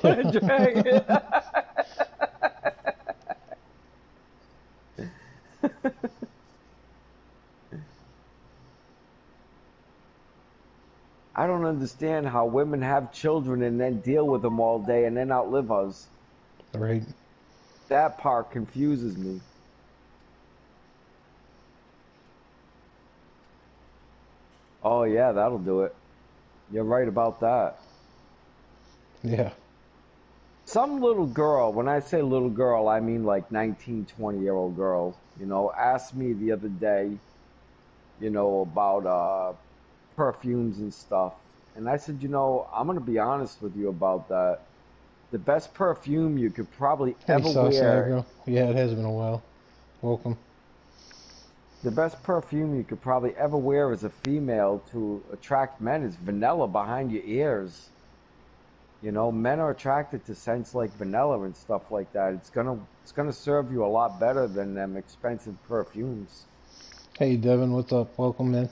Dragon. I don't understand how women have children and then deal with them all day and then outlive us. Right. That part confuses me. Oh yeah, that'll do it. You're right about that. Yeah. Some little girl, when I say little girl, I mean like 19, 20-year-old girl, asked me the other day, about perfumes and stuff. And I said, I'm going to be honest with you about that. The best perfume you could probably Hey, ever Sauce wear, Aggro. Yeah, it has been a while. Welcome. the best perfume you could probably ever wear as a female to attract men is vanilla behind your ears. Men are attracted to scents like vanilla and stuff like that. It's gonna serve you a lot better than them expensive perfumes. Hey, Devin, what's up? Welcome, man.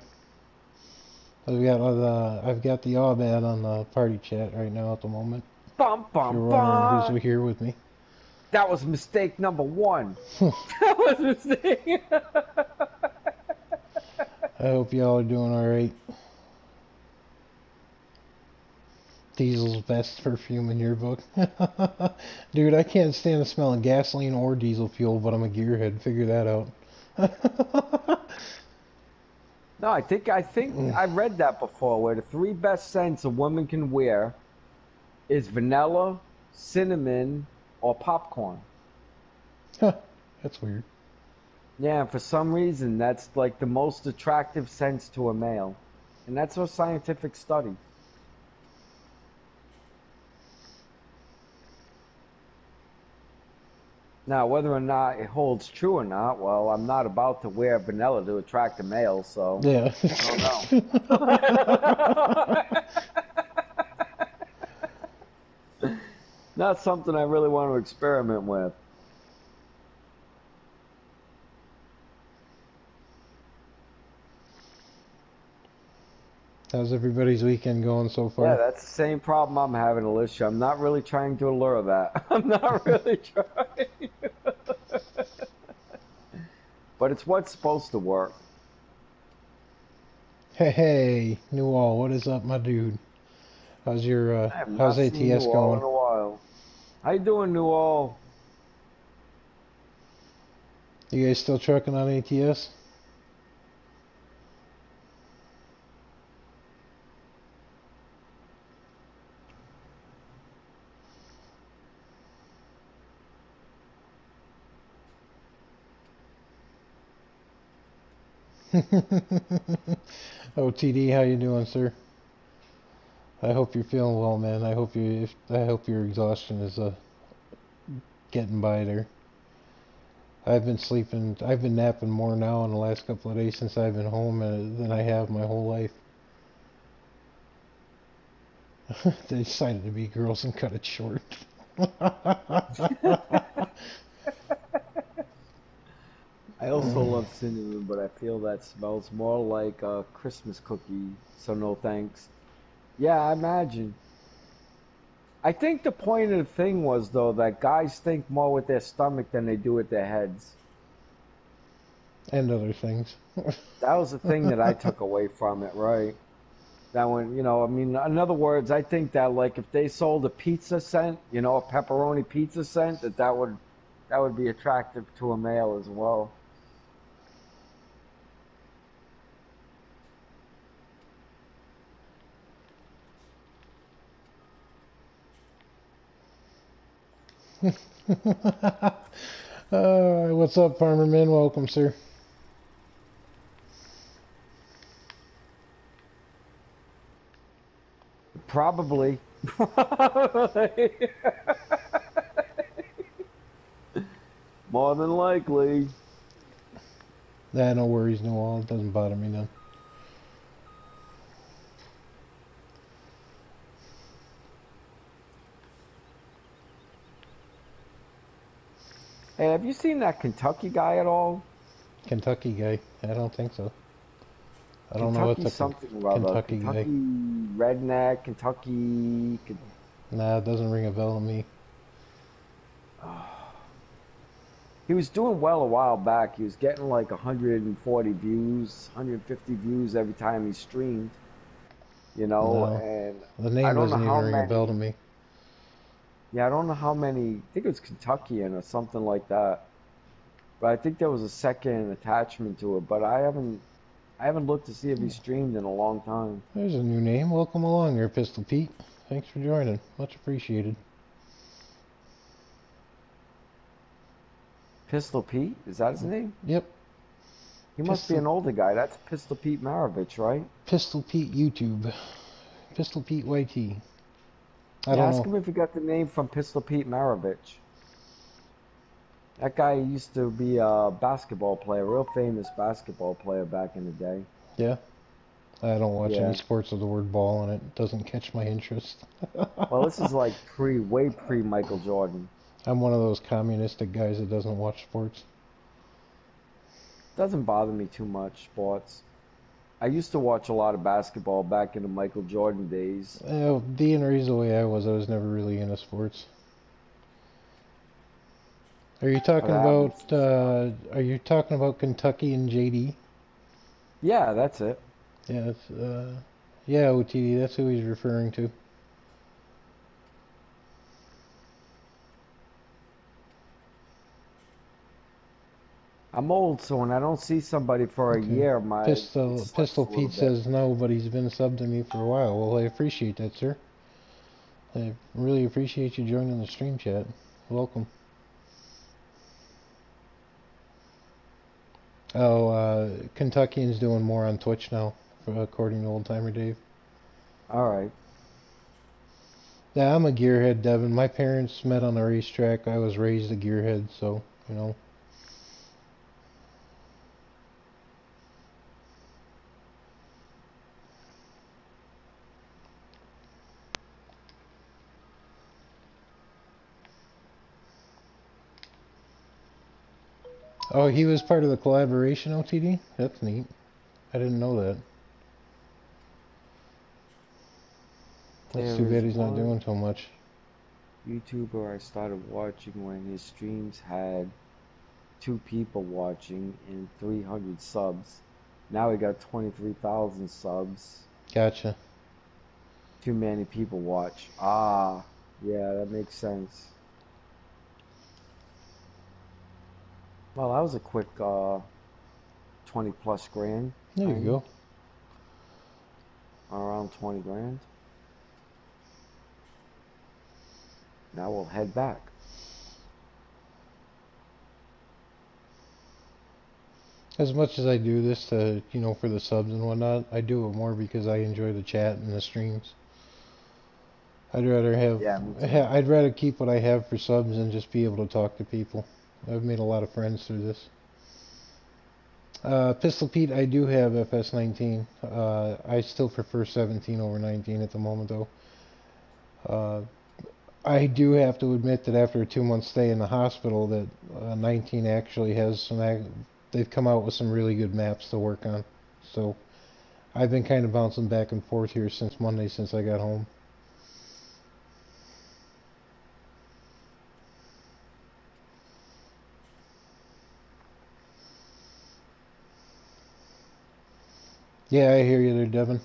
I've got the Abad on the party chat right now at the moment. Bum If you're bum wondering who's bum. here with me. That was mistake number one. That was mistake. I hope y'all are doing alright. Diesel's best perfume in your book. Dude, I can't stand the smell of gasoline or diesel fuel, but I'm a gearhead. Figure that out. No, I think I read that before. Where the three best scents a woman can wear is vanilla, cinnamon, or popcorn. That's weird. Yeah, for some reason that's like the most attractive scents to a male, and that's a scientific study. Now, whether or not it holds true or not, well, I'm not about to wear vanilla to attract a male, so Yeah. I don't know. Not something I really want to experiment with. How's everybody's weekend going so Yeah, far? that's the same problem I'm having, Alicia. I'm not really trying to allure that. I'm not really trying. But it's what's supposed to work. Hey, hey, Newall, what is up, my dude? I have How's not seen New ATS All in going? a while. How you doing, New All? You guys still trucking on ATS? OTD, how you doing, sir? I hope you're feeling well, man. I hope your exhaustion is getting by there. I've been napping more now in the last couple of days since I've been home than I have my whole life. They decided to be girls and cut it short. I also love cinnamon, but I feel that smells more like a Christmas cookie, so no thanks. Yeah, I imagine. I think the point of the thing was, though, that guys think more with their stomach than they do with their heads. And other things. That was the thing that I took away from it, right? That one, I mean, in other words, I think that like if they sold a pizza scent, a pepperoni pizza scent, that would be attractive to a male as well. What's up, Farmer Man? Welcome, sir. Probably. More than likely. Nah, no worries, no all. It doesn't bother me none. Hey, have you seen that Kentucky guy at all? Kentucky guy? I don't think so. I don't know what's Kentucky a something or other. Kentucky guy. Kentucky redneck, Kentucky. Nah, it doesn't ring a bell to me. He was doing well a while back. He was getting like 140 views, 150 views every time he streamed, No, and the I name don't know doesn't even how ring a bell to many. me. Yeah, I don't know how many. I think it was Kentuckian or something like that. But I think there was a second attachment to it. But I haven't looked to see if he streamed in a long time. There's a new name. Welcome along there, Pistol Pete. Thanks for joining. Much appreciated. Pistol Pete, is that his name? Yep, He must be Pistol an older guy. That's Pistol Pete Maravich, right? Pistol Pete YouTube. Pistol Pete YT. I Yeah, don't ask know. him if he got the name from Pistol Pete Maravich. That guy used to be a basketball player, real famous basketball player back in the day. Yeah, I don't watch any Yeah. sports with the word ball in it. It doesn't catch my interest. Well, this is like way pre Michael Jordan. I'm one of those communistic guys that doesn't watch sports. Doesn't bother me too much, sports. I used to watch a lot of basketball back in the Michael Jordan days. Being raised the way I was never really into sports. Are you What talking about? happens to some? Are you talking about Kentucky and JD? Yeah, that's it. Yeah, yeah, OTD. That's who he's referring to. I'm old, so when I don't see somebody for a Okay. year, it slips Pistol a little Pete bit. says no, but he's been subbed to me for a while. Well, I appreciate that, sir. I really appreciate you joining the stream chat. Welcome. Oh, Kentuckian's doing more on Twitch now, according to Old Timer Dave. All right. Yeah, I'm a gearhead, Devin. My parents met on a racetrack. I was raised a gearhead, so, you know. Oh, he was part of the collaboration, OTD? That's neat. I didn't know that. That's too There is bad he's not doing one so much. YouTuber I started watching when his streams had two people watching and 300 subs. Now he got 23,000 subs. Gotcha. Too many people watch. Ah, yeah, that makes sense. Well, that was a quick 20 plus grand, There you kind of, go. around 20 grand. Now we'll head back. As much as I do this to, for the subs and whatnot, I do it more because I enjoy the chat and the streams. I'd rather have, Yeah, me too. I'd rather keep what I have for subs and just be able to talk to people. I've made a lot of friends through this. Pistol Pete, I do have FS19. I still prefer 17 over 19 at the moment, though. Uh, I do have to admit that after a 2 month stay in the hospital, that 19 actually has they've come out with some really good maps to work on. So I've been kind of bouncing back and forth here since Monday, since I got home. Yeah, I hear you there, Devin.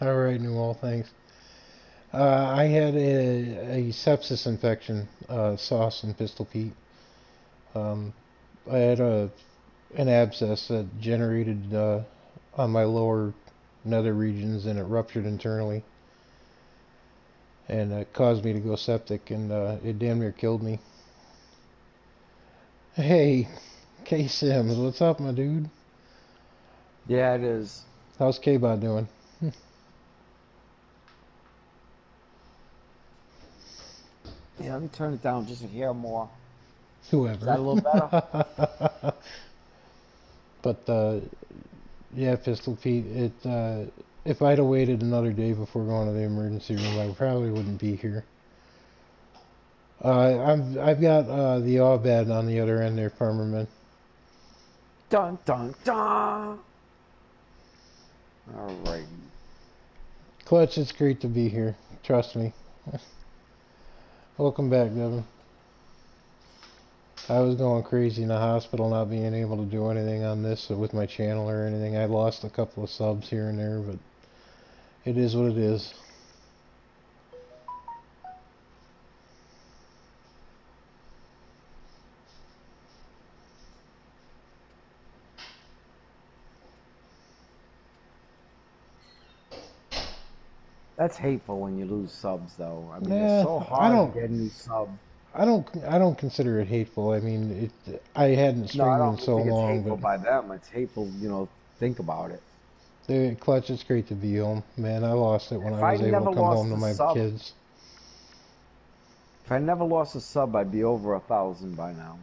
All right, Newell, thanks. I had a sepsis infection, sauce and Pistol Pete. Um, I had an abscess that generated on my lower nether regions, and it ruptured internally, and it caused me to go septic, and it damn near killed me. Hey, K Sims, what's up, my dude? Yeah, it is. How's K-Bot doing? Yeah, let me turn it down just to hear more. Is Whoever. that a little better? But yeah, Pistol Pete. If I'd have waited another day before going to the emergency room, I probably wouldn't be here. I've got the Awbad on the other end there, Farmerman. Dun dun dun. Alrighty. Clutch, it's great to be here. Trust me. Welcome back, Devin. I was going crazy in the hospital, not being able to do anything on this with my channel or anything. I lost a couple of subs here and there, but it is what it is. That's hateful when you lose subs, though. I mean, it's Nah, so hard to get a new sub. I don't consider it hateful. I mean, I hadn't No, I streamed in don't so think it's long, hateful but by them. It's hateful, think about it. Clutch, it's great to be home. Man, I lost it when I If I was able never to come home lost to a my sub, kids. if I never lost a sub, I'd be over 1,000 by now.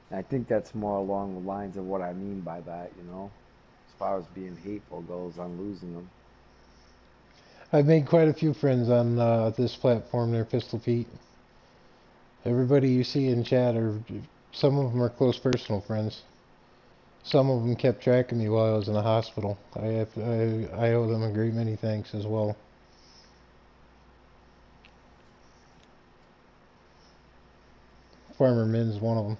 And I think that's more along the lines of what I mean by that. As far as being hateful goes on losing them. I've made quite a few friends on this platform there, Pistol Pete. Everybody you see in chat, some of them are close personal friends. Some of them kept track of me while I was in the hospital. I owe them a great many thanks as well. Farmer Min's one of them.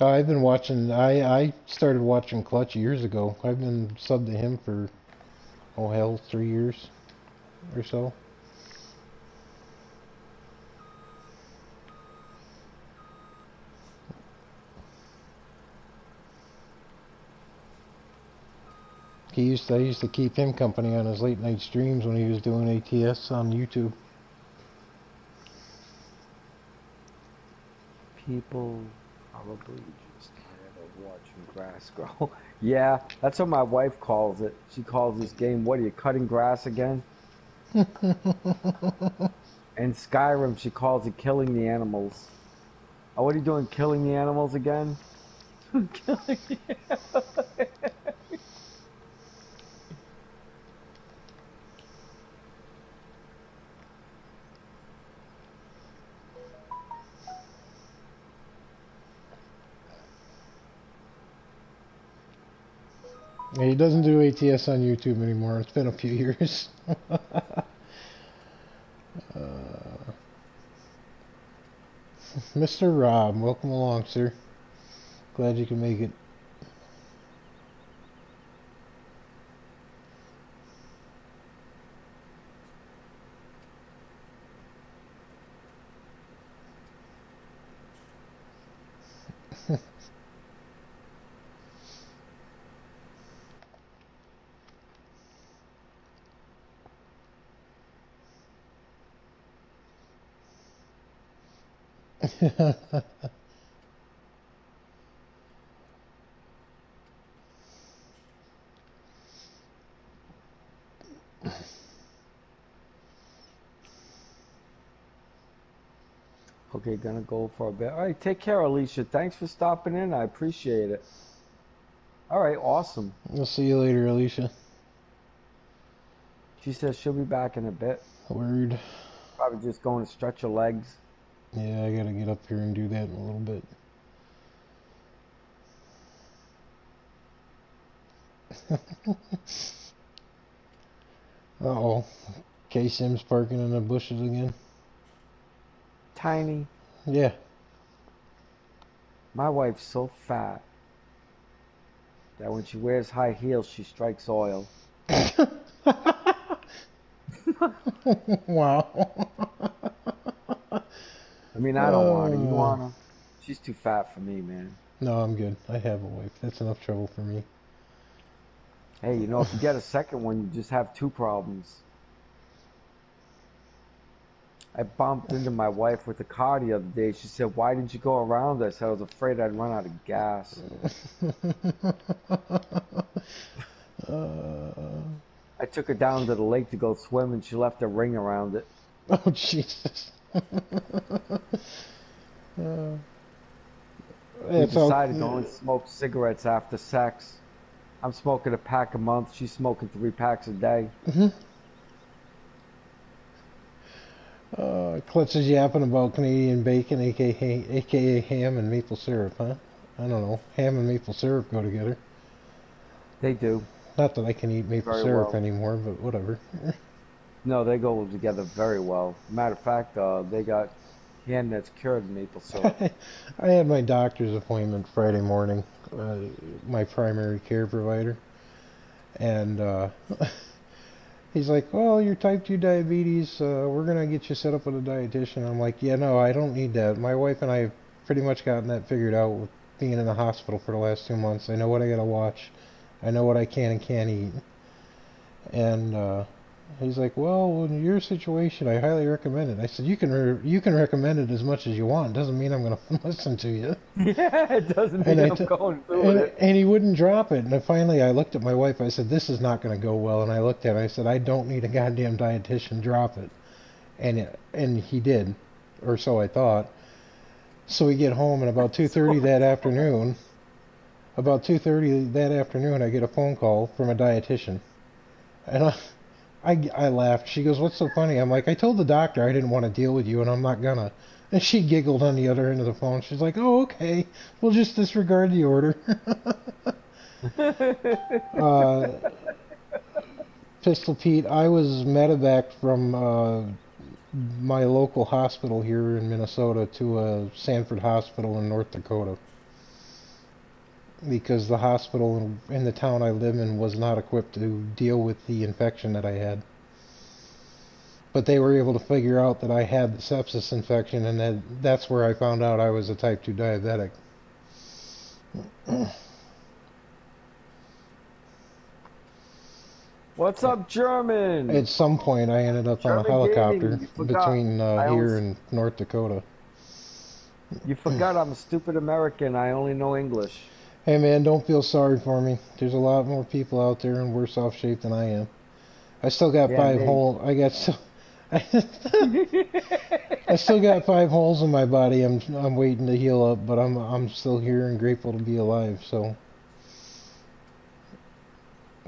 I've been watching. I started watching Clutch years ago. I've been subbed to him for, oh hell, 3 years or so. I used to keep him company on his late night streams when he was doing ATS on YouTube. People probably just tired of watching grass grow. Yeah, that's what my wife calls it. She calls this game, what are you, cutting grass again? And Skyrim, she calls it killing the animals. Oh, what are you doing, killing the animals again? Killing the Yeah, he doesn't do ATS on YouTube anymore. It's been a few years. Mr. Rob, welcome along, sir. Glad you can make it. Okay, gonna go for a bit. All right, take care, Alicia. Thanks for stopping in. I appreciate it. All right, awesome. We'll see you later, Alicia. She says she'll be back in a bit. Word. Probably just going to stretch her legs. Yeah, I gotta get up here and do that in a little bit. Uh-oh. K-Sim's parking in the bushes again. Tiny. Yeah. My wife's so fat that when she wears high heels, she strikes oil. Wow. I mean, I don't want her. You Uh, want her? She's too fat for me, man. no, I'm good. I have a wife. That's enough trouble for me. Hey, if you get a second one, you just have two problems. I bumped into my wife with the car the other day. She said, "Why didn't you go around?" I said, "I was afraid I'd run out of gas." took her down to the lake to go swim, and she left a ring around it. Oh, Jesus. Uh, We it's all. decided to only smoke cigarettes after sex. I'm smoking a pack a month. She's smoking 3 packs a day. Clutches yapping about Canadian bacon, aka ham and maple syrup, huh? I don't know. Ham and maple syrup go together. They do Not that I can eat maple very syrup well. anymore, but whatever. No, they go together very well. Matter of fact, they got ham that's cured in maple syrup. I had my doctor's appointment Friday morning, my primary care provider, and he's like, "Well, you're type 2 diabetes. We're gonna get you set up with a dietitian." I'm like, "Yeah, no, I don't need that. My wife and I have pretty much gotten that figured out with being in the hospital for the last 2 months. I know what I gotta watch. I know what I can and can't eat." And he's like, "Well, in your situation, I highly recommend it." I said, You can recommend it as much as you want. It doesn't mean I'm gonna listen to you." Yeah, it doesn't And mean I I'm t- going through with it. and he wouldn't drop it. And then finally, I looked at my wife. I said, "This is not going to go well." And I looked at him. I said, "I don't need a goddamn dietitian. Drop it." And he did, or so I thought. So we get home, and about 2:30 that afternoon, I get a phone call from a dietitian, and I laughed. She goes, "What's so funny?" I'm like, "I told the doctor I didn't want to deal with you, and I'm not gonna." And she giggled on the other end of the phone. She's like, "Oh, okay. We'll just disregard the order." uh, Pistol Pete, I was medevaced from my local hospital here in Minnesota to a Sanford hospital in North Dakota because the hospital in the town I live in was not equipped to deal with the infection that I had. But they were able to figure out that I had the sepsis infection, and that's where I found out I was a type 2 diabetic. What's up, German? At some point, I ended up on a German helicopter gaming. You forgot. between I only, here and North Dakota. you forgot I'm a stupid American. I only know English. Hey man, don't feel sorry for me. There's a lot more people out there in worse off shape than I am. I still got Yeah, five me. hole. I got still. I still got 5 holes in my body. I'm waiting to heal up, but I'm still here and grateful to be alive. So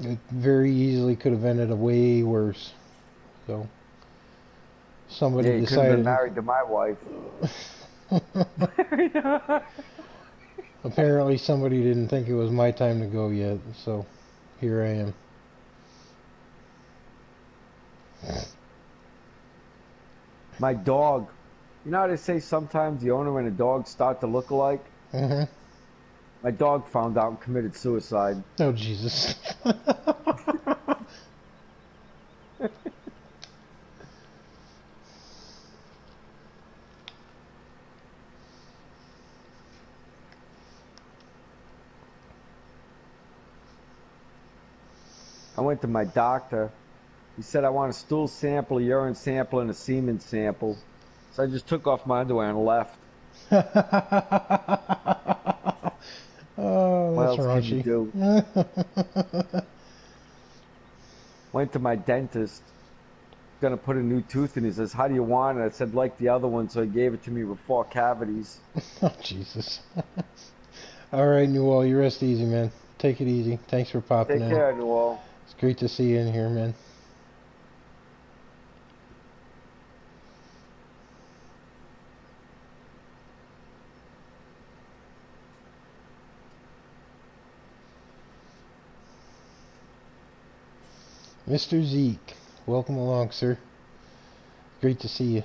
it very easily could have ended way worse. So Yeah, somebody you could have been decided. married to my wife. Apparently somebody didn't think it was my time to go yet. So here I am. My dog. You know how they say sometimes the owner and the dog start to look alike? Hmm. My dog found out and committed suicide. Oh Jesus. I went to my doctor. He said I want a stool sample, a urine sample, and a semen sample. So I just took off my underwear and left. Oh, What that's else can you raunchy. do? Went to my dentist. Gonna put a new tooth in. He says, "How do you want it?" I said, "Like the other one." So he gave it to me with 4 cavities. Oh, Jesus. All right, Newell, you rest easy, man. Take it easy. Thanks for popping Take in. care, Noel. It's great to see you in here, man. Mr. Zeke, welcome along, sir. Great to see you.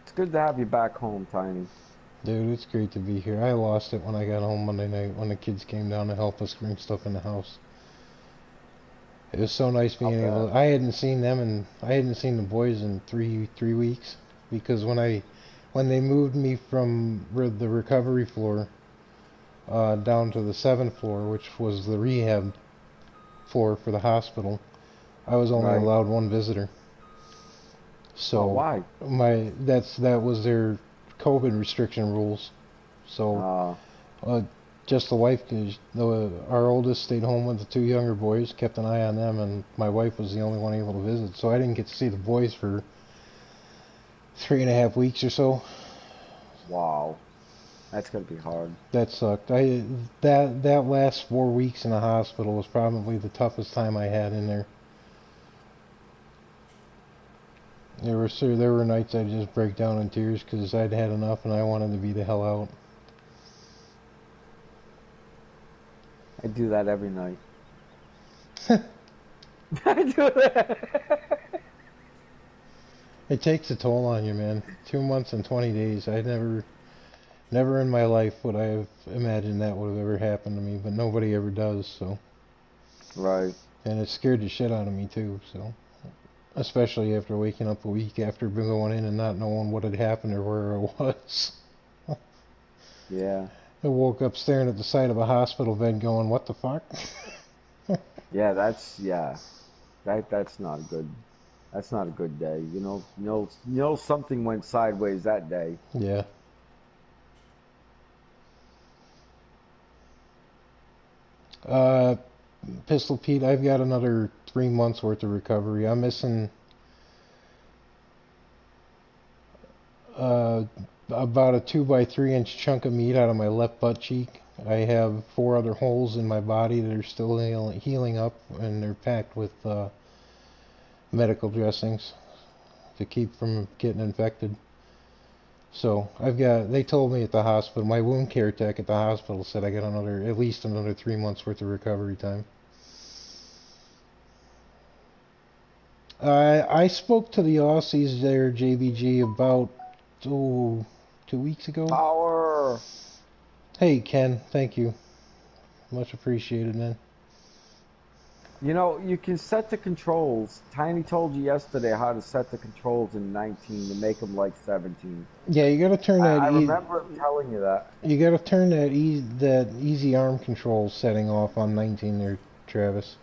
It's good to have you back home, Tiny. Dude, it's great to be here. I lost it when I got home Monday night when the kids came down to help us bring stuff in the house. It was so nice How being able. bad? I hadn't seen them and I hadn't seen the boys in three weeks because when they moved me from the recovery floor down to the 7th floor, which was the rehab floor for the hospital, I was only Right. allowed one visitor. Oh, So why? that was their COVID restriction rules. So Uh, uh, just the wife, our oldest stayed home with the two younger boys, kept an eye on them, and my wife was the only one able to visit. So I didn't get to see the boys for 3.5 weeks or so. wow. That's gonna be hard. That sucked. That last 4 weeks in the hospital was probably the toughest time I had in there. There were nights I'd just break down in tears because I'd had enough and I wanted to be the hell out. I do that every night. I do that. It takes a toll on you, man. 2 months and 20 days. Never in my life would I have imagined that would have ever happened to me, but nobody ever does, so. Right. And it scared the shit out of me too, so. Especially after waking up a week after going in and not knowing what had happened or where I was. Yeah. I woke up staring at the side of a hospital bed going, what the fuck? Yeah, yeah. That's not a good. That's not a good day. Something went sideways that day. Yeah. Uh, Pistol Pete, I've got another 3 months worth of recovery. I'm missing uh, about a 2 by 3 inch chunk of meat out of my left butt cheek. I have 4 other holes in my body that are still healing up, and they're packed with medical dressings to keep from getting infected. So they told me at the hospital, my wound care tech at the hospital said I got at least another 3 months worth of recovery time. I spoke to the Aussies there, JBG, about 2 weeks ago. Power. Hey, Ken, thank you. Much appreciated, man. You can set the controls. Tiny told you yesterday how to set the controls in 19 to make them like 17. Yeah, you gotta turn I remember him telling you that. that easy arm control setting off on 19 there, Travis.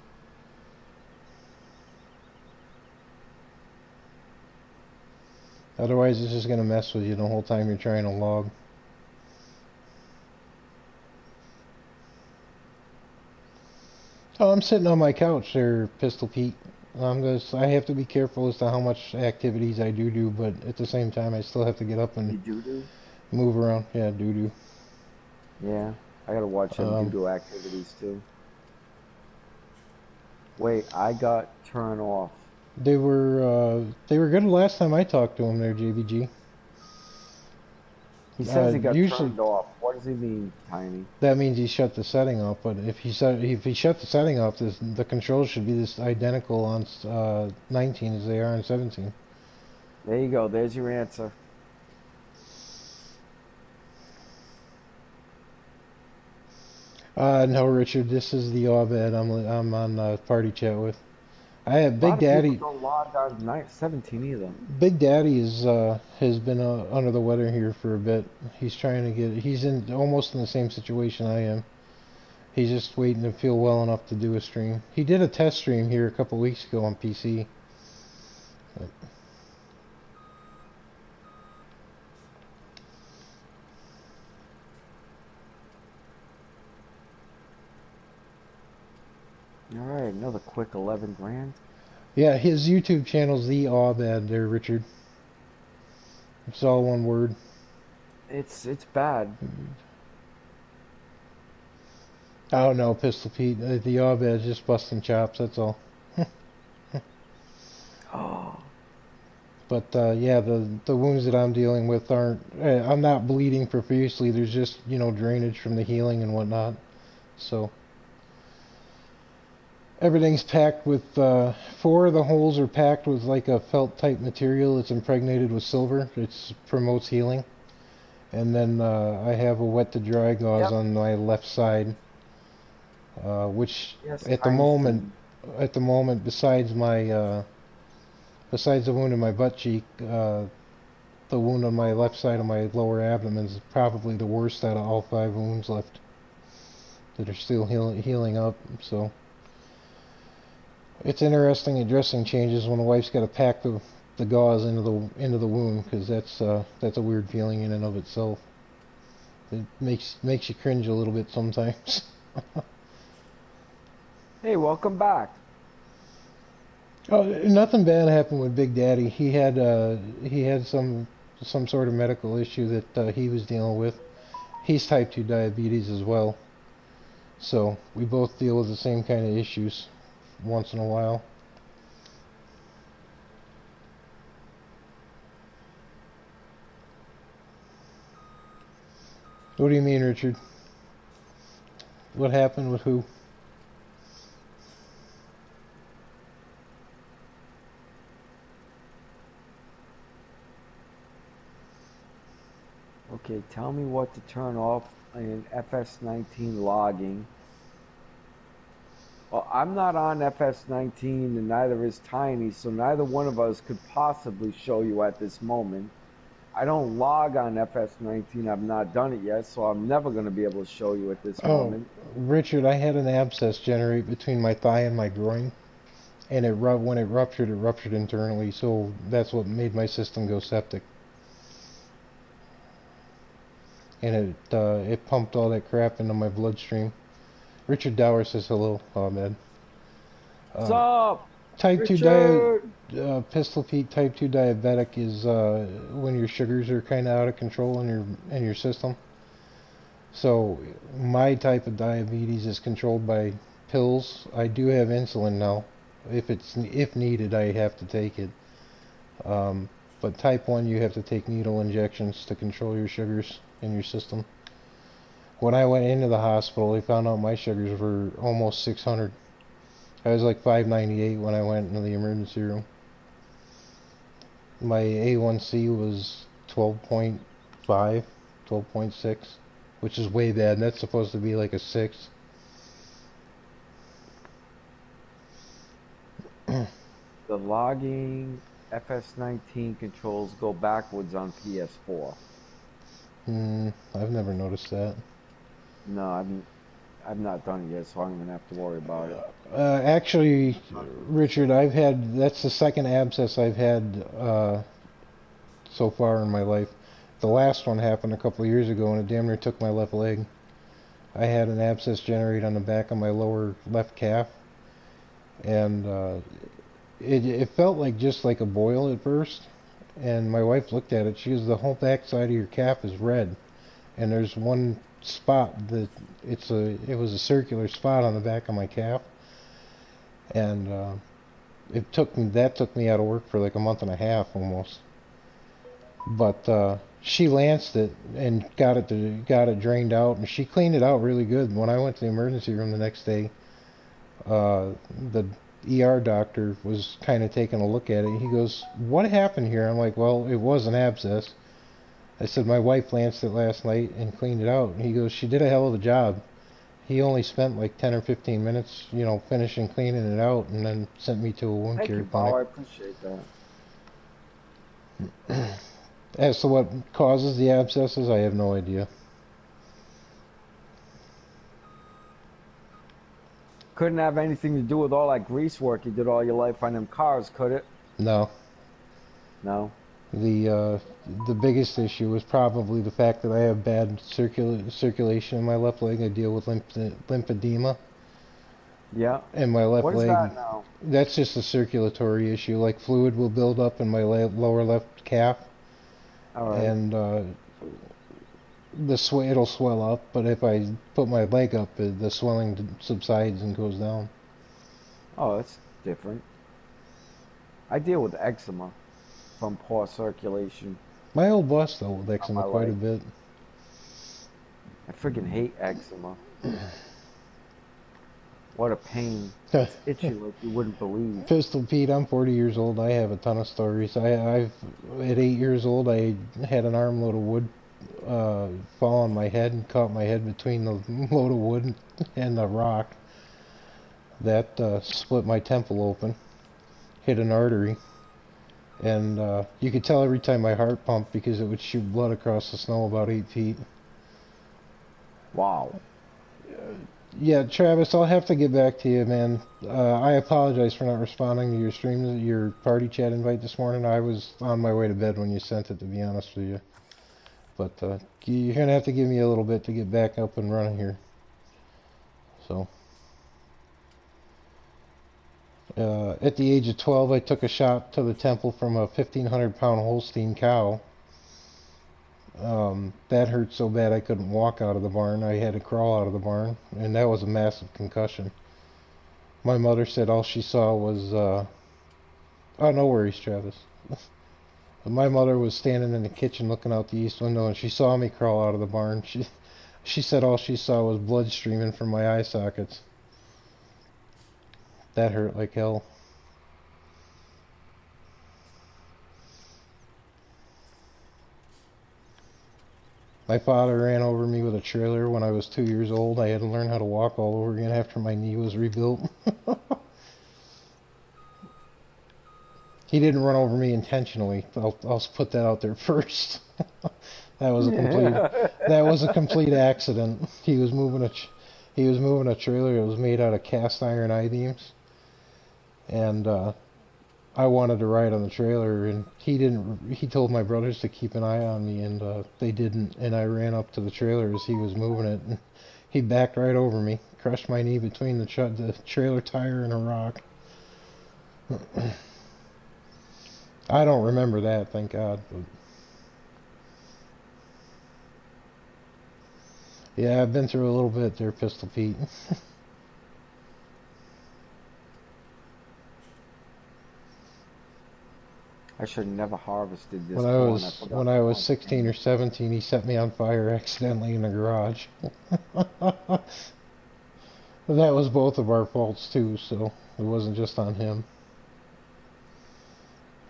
Otherwise, it's just gonna mess with you the whole time you're trying to log. Oh, I'm sitting on my couch there, Pistol Pete. I have to be careful as to how much activities I do, but at the same time, I still have to get up and You do? move around. Yeah, do. Yeah. I gotta watch them do activities too. Wait, I got turned off. They were good the last time I talked to him there, JVG. He says he got Usually turned off. What does he mean, Tiny? that means he shut the setting off. But if he shut the setting off, the controls should be this identical on 19 as they are on 17. There you go. There's your answer. No, Richard, this is the Abed I'm on party chat with. I have A lot Big of Daddy. people don't log on 17 either. Big Daddy has been under the weather here for a bit. He's almost in the same situation I am. He's just waiting to feel well enough to do a stream. He did a test stream here a couple weeks ago on PC. But All right, another quick 11 grand. yeah, his YouTube channel's the Abed there, Richard. It's all one word. It's bad. I don't know, Pistol Pete. The Abed's just busting chops, that's all. Oh, But yeah, the wounds that I'm dealing with aren't. I'm not bleeding profusely. There's just drainage from the healing and whatnot. So everything's packed with. 4 of the holes are packed with like a felt type material. It's impregnated with silver. It promotes healing. And then I have a wet to dry gauze yep. on my left side, which Yes, at the moment, besides the wound in my butt cheek, the wound on my left side of my lower abdomen is probably the worst out of all 5 wounds left that are still healing up. So it's interesting addressing changes when a wife's got to pack the the gauze into the wound, because that's a weird feeling in and of itself. It makes you cringe a little bit sometimes. Hey, welcome back. Oh, nothing bad happened with Big Daddy. He had some sort of medical issue that he was dealing with. He's type 2 diabetes as well. So we both deal with the same kind of issues once in a while. What do you mean, Richard? What happened with who? Okay, tell me what to turn off in FS19 logging. Well, I'm not on FS19 and neither is Tiny, so neither one of us could possibly show you at this moment. I don't log on FS19. I've not done it yet, so I'm never going to be able to show you at this Oh, moment. Richard, I had an abscess generate between my thigh and my groin, and when it ruptured internally. So that's what made my system go septic, and it pumped all that crap into my bloodstream. Richard Dower says hello, Ahmed. What's Uh, up, type 2 Richard? Pistol Pete type 2 diabetic is when your sugars are kind of out of control in your system. So my type of diabetes is controlled by pills. I do have insulin now. If needed, I have to take it. But type 1, you have to take needle injections to control your sugars in your system. When I went into the hospital, they found out my sugars were almost 600. I was like 598 when I went into the emergency room. My A1C was 12.5, 12.6, which is way bad. And that's supposed to be like a 6. The logging FS19 controls go backwards on PS4. I've never noticed that. No, I've not done it yet, so I'm gonna have to worry about it. Actually, Richard, that's the second abscess I've had so far in my life. The last one happened a couple of years ago, and it damn near took my left leg. I had an abscess generate on the back of my lower left calf, and it felt like just like a boil at first. And my wife looked at it. She goes, "The whole back side of your calf is red, and there's one spot that it was a circular spot on the back of my calf." And that took me out of work for like a month and a half almost. But she lanced it and got it drained out, and she cleaned it out really good. When I went to the emergency room the next day, the ER doctor was kind of taking a look at it. He goes, "What happened here?" I'm like, "Well, it was an abscess." I said, "My wife lanced it last night and cleaned it out." And he goes, "She did a hell of a job." He only spent like 10 or 15 minutes, finishing cleaning it out, and then sent me to a wound Thank care you, clinic. Paul. I appreciate that. As to what causes the abscesses, I have no idea. Couldn't have anything to do with all that grease work you did all your life on them cars, could it? No. No. The biggest issue was probably the fact that I have bad circulation in my left leg. I deal with lymphedema Yeah. in my left What is leg. that now? That's just a circulatory issue. Like fluid will build up in my lower left calf, All right. and it'll swell up. But if I put my leg up, the swelling subsides and goes down. Oh, that's different. I deal with eczema from poor circulation My old boss dealt with on eczema my quite a leg. bit. I freaking hate eczema. What a pain. It's itchy like you wouldn't believe. Pistol Pete, I'm 40 years old. I have a ton of stories. At 8 years old, I had an armload of wood fall on my head and caught my head between the load of wood and the rock. That split my temple open, hit an artery, and you could tell every time my heart pumped because it would shoot blood across the snow about 8 feet. Wow. Yeah, Travis, I'll have to get back to you, man. I apologize for not responding to your stream, your party chat invite this morning. I was on my way to bed when you sent it, to be honest with you. But you're gonna have to give me a little bit to get back up and running here. So, at the age of 12, I took a shot to the temple from a 1,500-pound Holstein cow. That hurt so bad I couldn't walk out of the barn. I had to crawl out of the barn, and that was a massive concussion. My mother said all she saw was, oh, no worries, Travis. My mother was standing in the kitchen looking out the east window, and she saw me crawl out of the barn. She said all she saw was blood streaming from my eye sockets. That hurt like hell. My father ran over me with a trailer when I was 2 years old. I had to learn how to walk all over again after my knee was rebuilt. He didn't run over me intentionally. I'll put that out there first. That was a complete that was a complete accident. He was moving a trailer that was made out of cast iron I-beams, and I wanted to ride on the trailer, and he didn't. He told my brothers to keep an eye on me, and they didn't. And I ran up to the trailer as he was moving it, and he backed right over me, crushed my knee between the trailer tire and a rock. I don't remember that, thank God. But yeah, I've been through a little bit there, Pistol Pete. I should have never harvested this When I corn. I was forgot when to I was plant 16 or it. 17, he set me on fire accidentally in the garage. That was both of our faults too, so it wasn't just on him.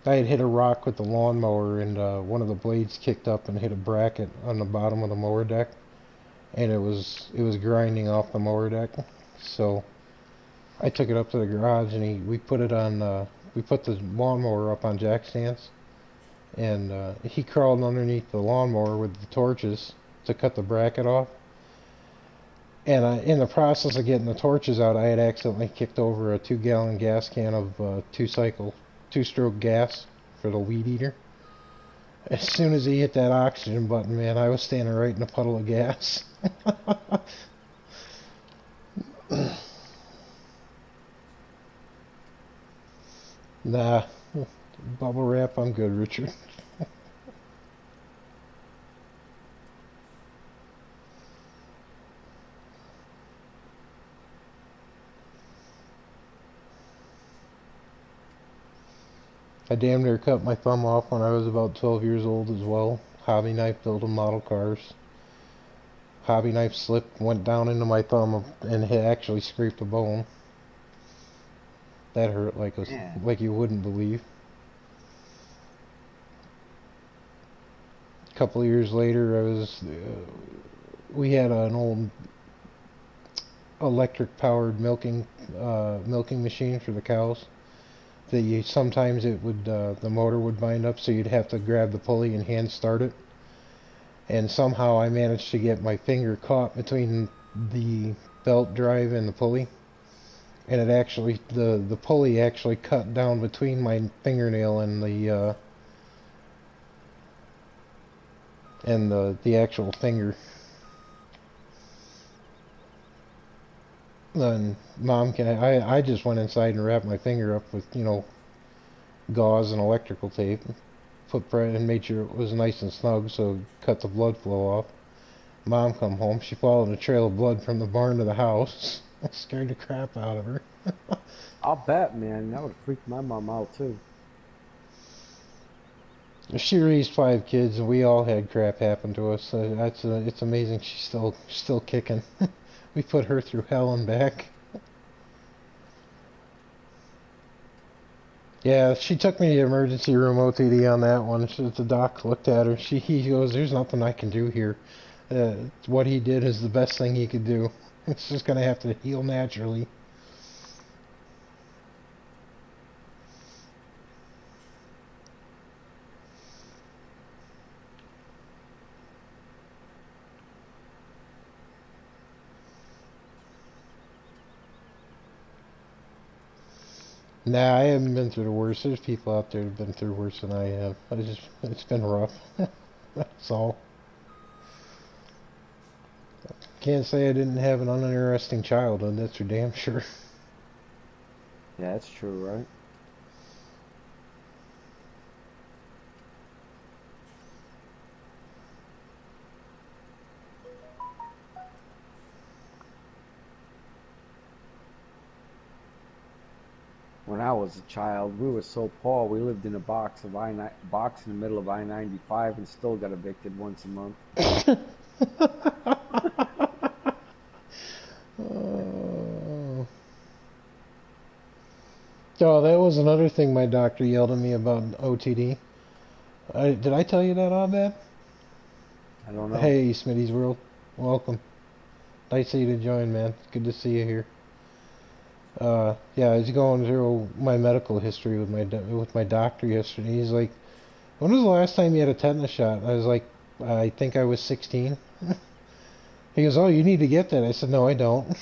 I had hit a rock with the lawnmower, and one of the blades kicked up and hit a bracket on the bottom of the mower deck, and it was grinding off the mower deck. So I took it up to the garage, and we put it on we put the lawnmower up on jack stands, and he crawled underneath the lawnmower with the torches to cut the bracket off. And in the process of getting the torches out, I had accidentally kicked over a 2-gallon gas can of two-stroke gas for the weed eater. As soon as he hit that oxygen button, man, I was standing right in a puddle of gas. Nah, bubble wrap, I'm good, Richard. I damn near cut my thumb off when I was about 12 years old as well. Hobby knife building model cars. Hobby knife slipped, went down into my thumb, and it actually scraped a bone. That hurt Man, like you wouldn't believe. A couple of years later, we had an old electric powered milking machine for the cows. That you sometimes it would the motor would bind up, so you'd have to grab the pulley and hand start it. And somehow I managed to get my finger caught between the belt drive and the pulley, and the pulley actually cut down between my fingernail and the actual finger. And I just went inside and wrapped my finger up with gauze and electrical tape, and made sure it was nice and snug so it cut the blood flow off. Mom come home, she followed a trail of blood from the barn to the house. Scared the crap out of her. I'll bet, man. That would freak my mom out too. She raised 5 kids, and we all had crap happen to us. It's amazing she's still kicking. We put her through hell and back. Yeah, she took me to the emergency room OTD on that one. The doc looked at her. He goes, "There's nothing I can do here. What he did is the best thing he could do. It's just gonna have to heal naturally." Nah, I haven't been through the worst. There's people out there who've been through worse than I have. It's been rough. That's all. Can't say I didn't have an uninteresting childhood, that's for damn sure. Yeah, that's true, right? When I was a child, we were so poor. We lived in a box in the middle of I-95 and still got evicted once a month. Oh. Oh, that was another thing my doctor yelled at me about OTD. Did I tell you that on that? I don't know. Hey, Smitty's World. Welcome. Nice of you to join, man. Good to see you here. Yeah, I was going through my medical history with my doctor yesterday. He's like, "When was the last time you had a tetanus shot?" I was like, "I think I was 16." He goes, "Oh, you need to get that." I said, "No, I don't."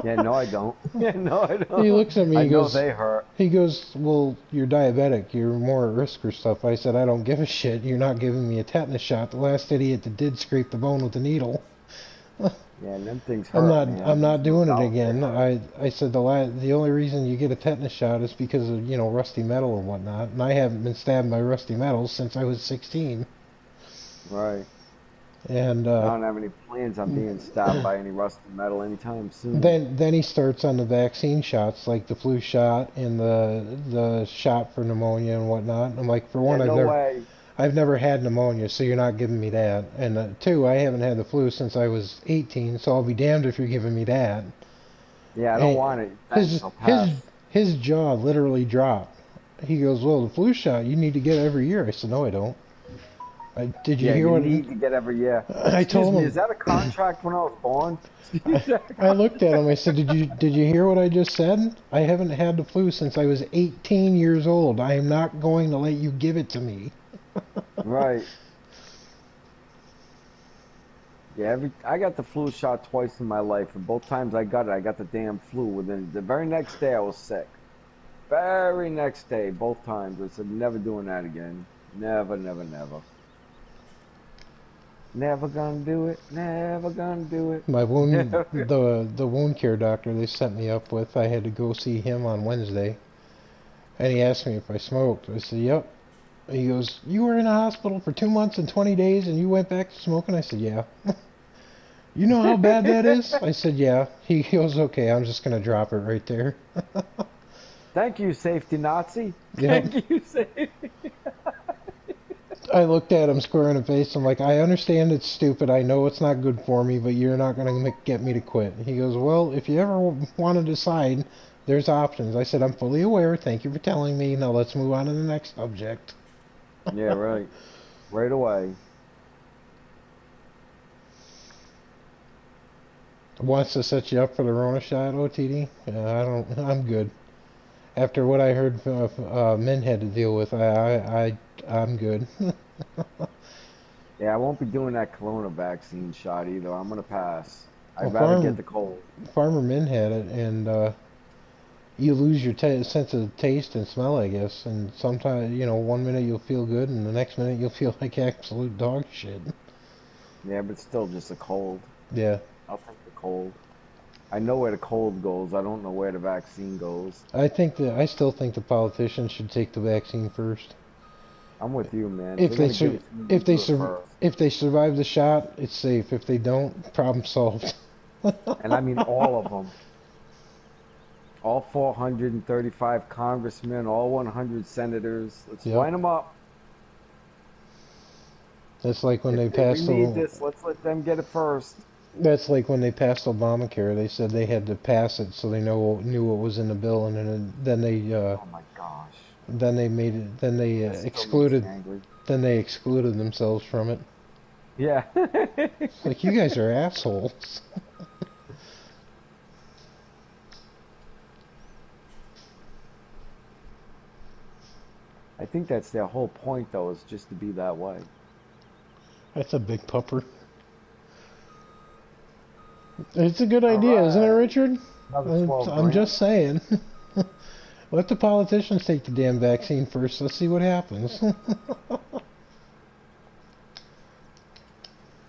Yeah, no, I don't. Yeah, no, I He don't. looks at me. I know they hurt. He goes, "Well, you're diabetic. You're more at risk for stuff." I said, "I don't give a shit. You're not giving me a tetanus shot. The last idiot that did scrape the bone with a needle." Yeah, and them things hurt, man. I'm There's not no doing it doubt they again. hurt. I said the only reason you get a tetanus shot is because of, rusty metal and whatnot. And I haven't been stabbed by rusty metal since I was 16. Right. And I don't have any plans on being stabbed by any rusty metal anytime soon. then he starts on the vaccine shots, like the flu shot and the shot for pneumonia and whatnot. I'm like, for Yeah, one, no way. I've never had pneumonia, so you're not giving me that. And two, I haven't had the flu since I was 18, so I'll be damned if you're giving me that. Yeah, I don't And want it. Thanks, his I'll his pass. his jaw literally dropped. He goes, "Well, the flu shot you need to get every year." I said, "No, I don't." Did you Yeah, hear you what need to get every year. I Excuse told me, him? is that a contract when I was born? Is that a I looked at contract? him. I said, "Did you hear what I just said? I haven't had the flu since I was 18 years old. I am not going to let you give it to me." Right. Yeah, I got the flu shot twice in my life, and both times I got the damn flu. Within the very next day, I was sick. Very next day, both times. I said, never doing that again. Never, never, never. Never gonna do it. Never gonna do it. My wound, Never. the wound care doctor they set me up with, I had to go see him on Wednesday, and he asked me if I smoked. I said, "Yep." He goes, "You were in a hospital for 2 months and 20 days, and you went back to smoking?" I said, "Yeah." "You know how bad that is?" I said, "Yeah." He goes, "Okay, I'm just gonna drop it right there." Thank you, safety Nazi. Yep. Thank you, safety. I looked at him square in the face. I'm like, "I understand it's stupid. I know it's not good for me, but you're not going to get me to quit." He goes, "Well, if you ever want to decide, there's options." I said, "I'm fully aware. Thank you for telling me. Now let's move on to the next subject." Yeah, right. Right away. Wants to set you up for the Rona shot, OTD? I don't. I'm good. After what I heard Min had to deal with, I'm good. Yeah, I won't be doing that corona vaccine shot either. I'm gonna pass. Well, I'd rather get the cold. Farmer Min had it, and you lose your sense of taste and smell, I guess. And sometimes, 1 minute you'll feel good, and the next minute you'll feel like absolute dog shit. Yeah, but still just a cold. Yeah, I'll take the cold. I know where the cold goes. I don't know where the vaccine goes. I still think the politicians should take the vaccine first. I'm with you, man. If If they're they gonna give sur- it to me, you do it first. if they survive the shot, it's safe. If they don't, problem solved. And I mean all of them. All 435 congressmen, all 100 senators. Let's Yep. line them up. That's like when they If we passed need the this, let's let them get it first. That's like when they passed Obamacare. They said they had to pass it so they knew what was in the bill, and Oh my gosh. then they made it. That still makes me angry. Then they excluded themselves from it. Yeah. Like, you guys are assholes. I think that's their whole point, though, is just to be that way. That's a big pupper. It's a good All idea, isn't it, right. Richard? Another I'm 12 I'm grand. just saying. Let the politicians take the damn vaccine first. Let's see what happens.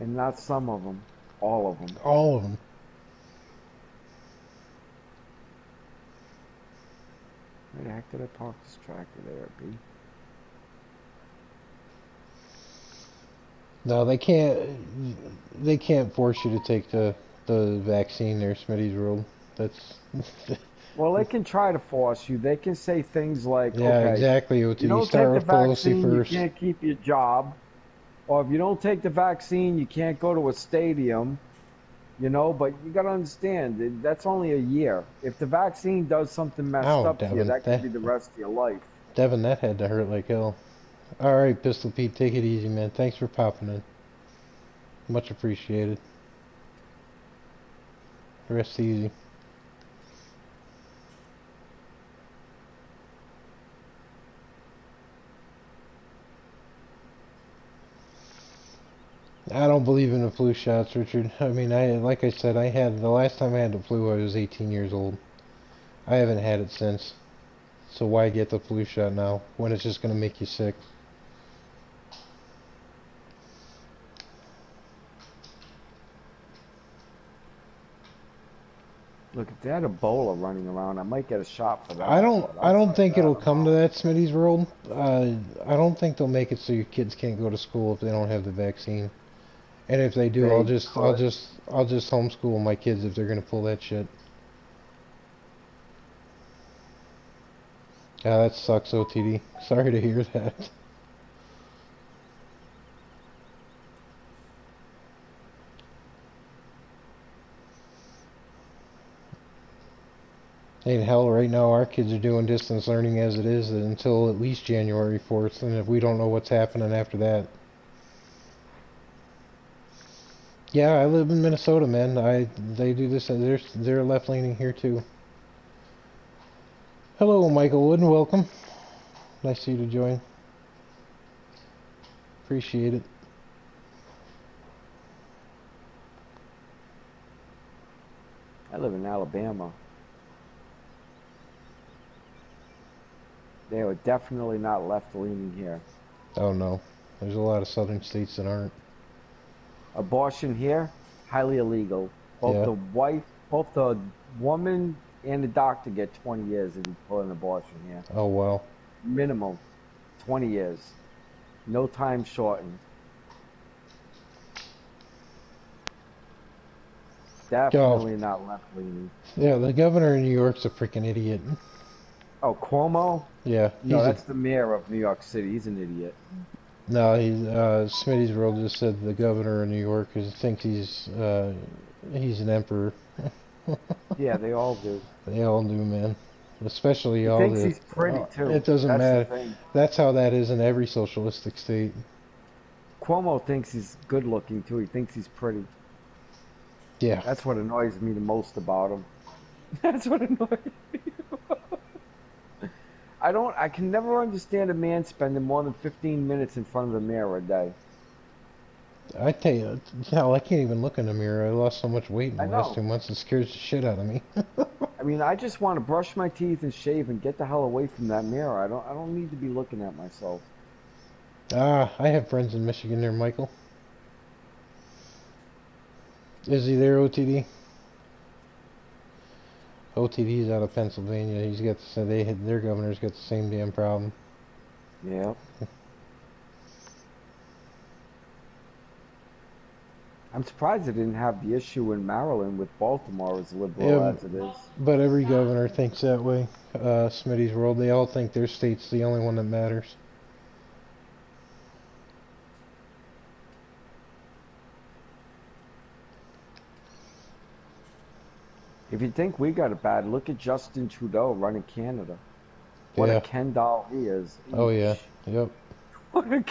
And not some of them, all of them. All of them. Where the heck did I park this tractor there, B? No, they can't. They can't force you to take the vaccine there, Smitty's rule. That's Well, they can try to force you. They can say things like, yeah, okay, exactly. you OTD. don't take Start the with Pelosi vaccine, you first. can't keep your job. Or if you don't take the vaccine, you can't go to a stadium, but you got to understand, that's only a year. If the vaccine does something messed Ow, up to you, Devin. that could be the rest of your life. Devin, that had to hurt like hell. All right, Pistol Pete, take it easy, man. Thanks for popping in. Much appreciated. Rest easy. I don't believe in the flu shots, Richard. I mean, like I said, the last time I had the flu, I was 18 years old. I haven't had it since. So why get the flu shot now when it's just going to make you sick? Look, if they had Ebola running around, I might get a shot for I that. don't But I don't outside of think that, it'll I'm come to out. that, Smitty's world. I don't think they'll make it so your kids can't go to school if they don't have the vaccine. And if they do, They could. I'll just homeschool my kids if they're going to pull that shit. Yeah, that sucks, OTD. Sorry to hear that. Hey, hell, right now our kids are doing distance learning as it is until at least January 4th, and if we don't know what's happening after that. Yeah, I live in Minnesota, man. They do this. They're left leaning here too. Hello, Michael Wood, and welcome. Nice of you to join. Appreciate it. I live in Alabama. They are definitely not left leaning here. Oh no, there's a lot of southern states that aren't. Abortion here, highly illegal. Yeah. Both the woman and the doctor get 20 years if you pull an abortion here. Oh wow. Minimum 20 years. No time shortened. Oh Definitely not left leaning. yeah, the governor of New York's a freaking idiot. Oh, Cuomo? Yeah, No, that's the mayor of New York City. He's an idiot. no, Smitty's world just said the governor of New York thinks he's an emperor. Yeah, they all do. They all do, man. Especially He all thinks the. he's pretty too. It doesn't That's the matter. thing. That's how that is in every socialistic state. Cuomo thinks he's good looking too. He thinks he's pretty. Yeah. That's what annoys me the most about him. That's what annoys me. I can never understand a man spending more than 15 minutes in front of the mirror a day. I tell you, hell, I can't even look in the mirror. I lost so much weight in I the last know. 2 months. It scares the shit out of me. I mean, I just want to brush my teeth and shave and get the hell away from that mirror. I don't need to be looking at myself. I have friends in Michigan there, Michael. Is he there, OTD? OTD's out of Pennsylvania. He's got their governor's got the same damn problem. Yeah. I'm surprised they didn't have the issue in Maryland with Baltimore as liberal Yeah, as it is. but every governor thinks that way. Smitty's world, they all think their state's the only one that matters. If you think we got it bad, look at Justin Trudeau running Canada. What a Yeah. Ken doll he is. Oh yeah. Eesh. Yep. What a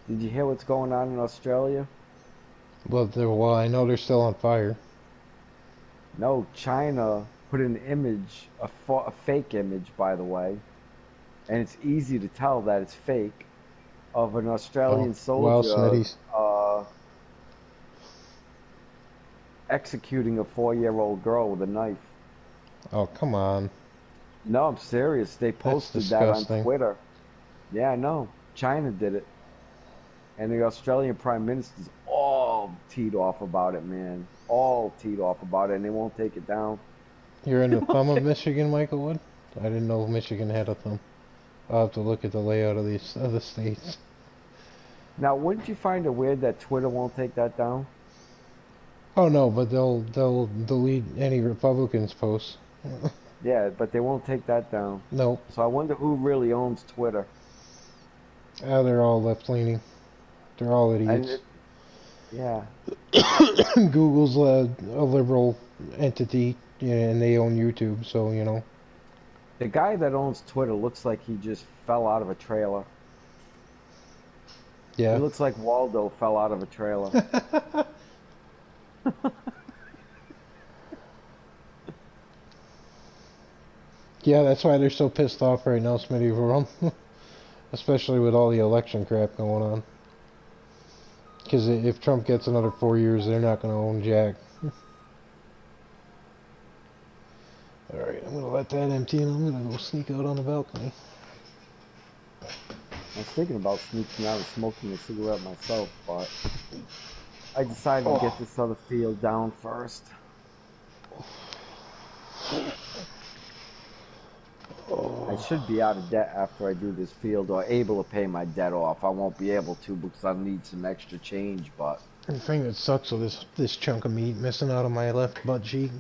Did you hear what's going on in Australia? Well, I know they're still on fire. No, China put an image, a fake image, by the way, and it's easy to tell that it's fake, of an Oh, Australian well, soldier Smitty's. executing a 4-year-old girl with a knife. Oh, come on. No, I'm serious. They That's posted that on disgusting. Twitter. Yeah, I know. China did it. And the Australian Prime Minister's all teed off about it, man. All teed off about it, and they won't take it down. You're in the thumb of Michigan, Michael Wood? I didn't know Michigan had a thumb. I'll have to look at the layout of these other states. Now, wouldn't you find it weird that Twitter won't take that down? Oh no, but they'll delete any Republicans posts. Yeah, but they won't take that down. Nope. So I wonder who really owns Twitter. Ah, they're all left leaning. They're all And idiots. yeah, Google's a liberal entity, yeah, and they own YouTube, so you know. the guy that owns Twitter looks like he just fell out of a trailer. He Yeah. looks like Waldo fell out of a trailer. Yeah, that's why they're so pissed off right now, Smitty World. Especially with all the election crap going on. Because if Trump gets another 4 years, they're not going to own Jack. Alright, I'm going to let that empty and I'm going to go sneak out on the balcony. I was thinking about sneaking out and smoking a cigarette myself, but I decided to get Oh. this other field down first. I Oh. should be out of debt after I do this field, or able to pay my debt off. I won't be able to because I'll need some extra change, but The thing that sucks with this chunk of meat missing out of my left butt cheek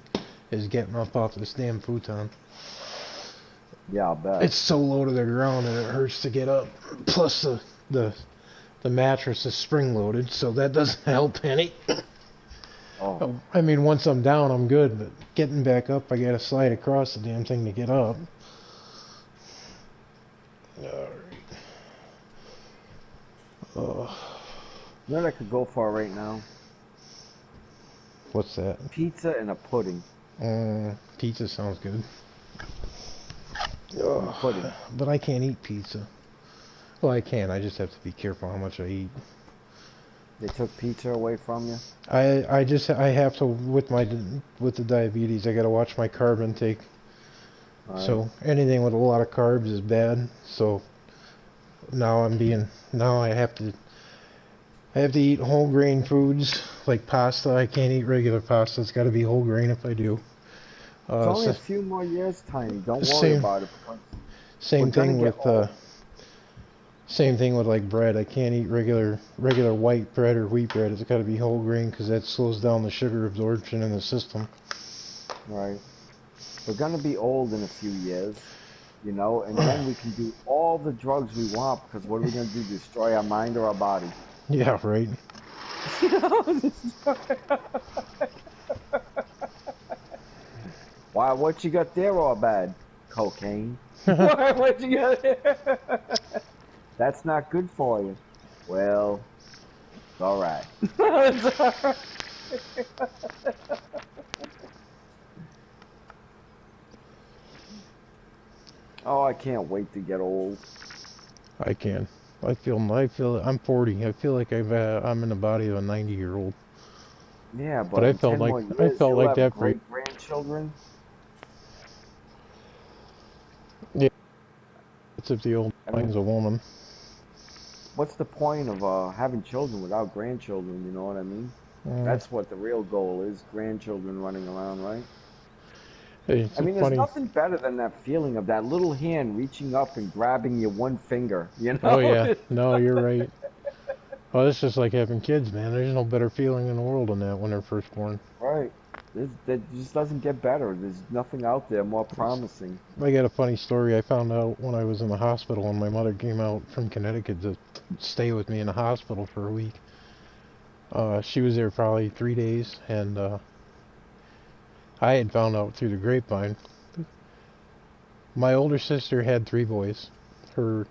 is getting up off this damn futon. yeah, I'll bet. It's so low to the ground and it hurts to get up. Plus the the mattress is spring loaded, so that doesn't help any. Oh, Oh, I mean, once I'm down, I'm good, but getting back up, I gotta slide across the damn thing to get up. Alright. Oh, you know what I could go for right now? what's that? Pizza and a pudding. Pizza sounds good. And a pudding. But I can't eat pizza. Well, I can. I just have to be careful how much I eat. They took pizza away from you? I have to with the diabetes. I gotta watch my carb intake. All right. So anything with a lot of carbs is bad. So now I have to eat whole grain foods like pasta. I can't eat regular pasta. It's got to be whole grain if I do. It's only a So, few more years, Tiny. Don't worry same about it. We're same gonna thing get with old. same thing with like bread. I can't eat regular white bread or wheat bread. It's got to be whole grain because that slows down the sugar absorption in the system. Right. We're gonna be old in a few years, you know, and then we can do all the drugs we want because what are we gonna do? Destroy our mind or our body? Yeah, right. Why? What you got there all bad? Cocaine. What you got there? That's not good for you. Well, it's all right. It's all right. Oh, I can't wait to get old. I can. I feel I'm 40. I feel like I'm in the body of a 90-year-old. Yeah, But but in 10 more I years, felt you'll like have that for great grandchildren. yeah. It's if the old I mine's mean, a woman. what's the point of having children without grandchildren? You know what I mean? Uh, That's what the real goal is, grandchildren running around, right? it's I a mean, there's funny. nothing better than that feeling of that little hand reaching up and grabbing your one finger, you Oh know? yeah, no, you're right. Oh, it's just like having kids, man. There's no better feeling in the world than that when they're first born. Right. That just doesn't get better. There's nothing out there more It's, promising. I got a funny story. I found out when I was in the hospital when my mother came out from Connecticut to stay with me in the hospital for a week. She was there probably 3 days, and I had found out through the grapevine. My older sister had 3 boys. Her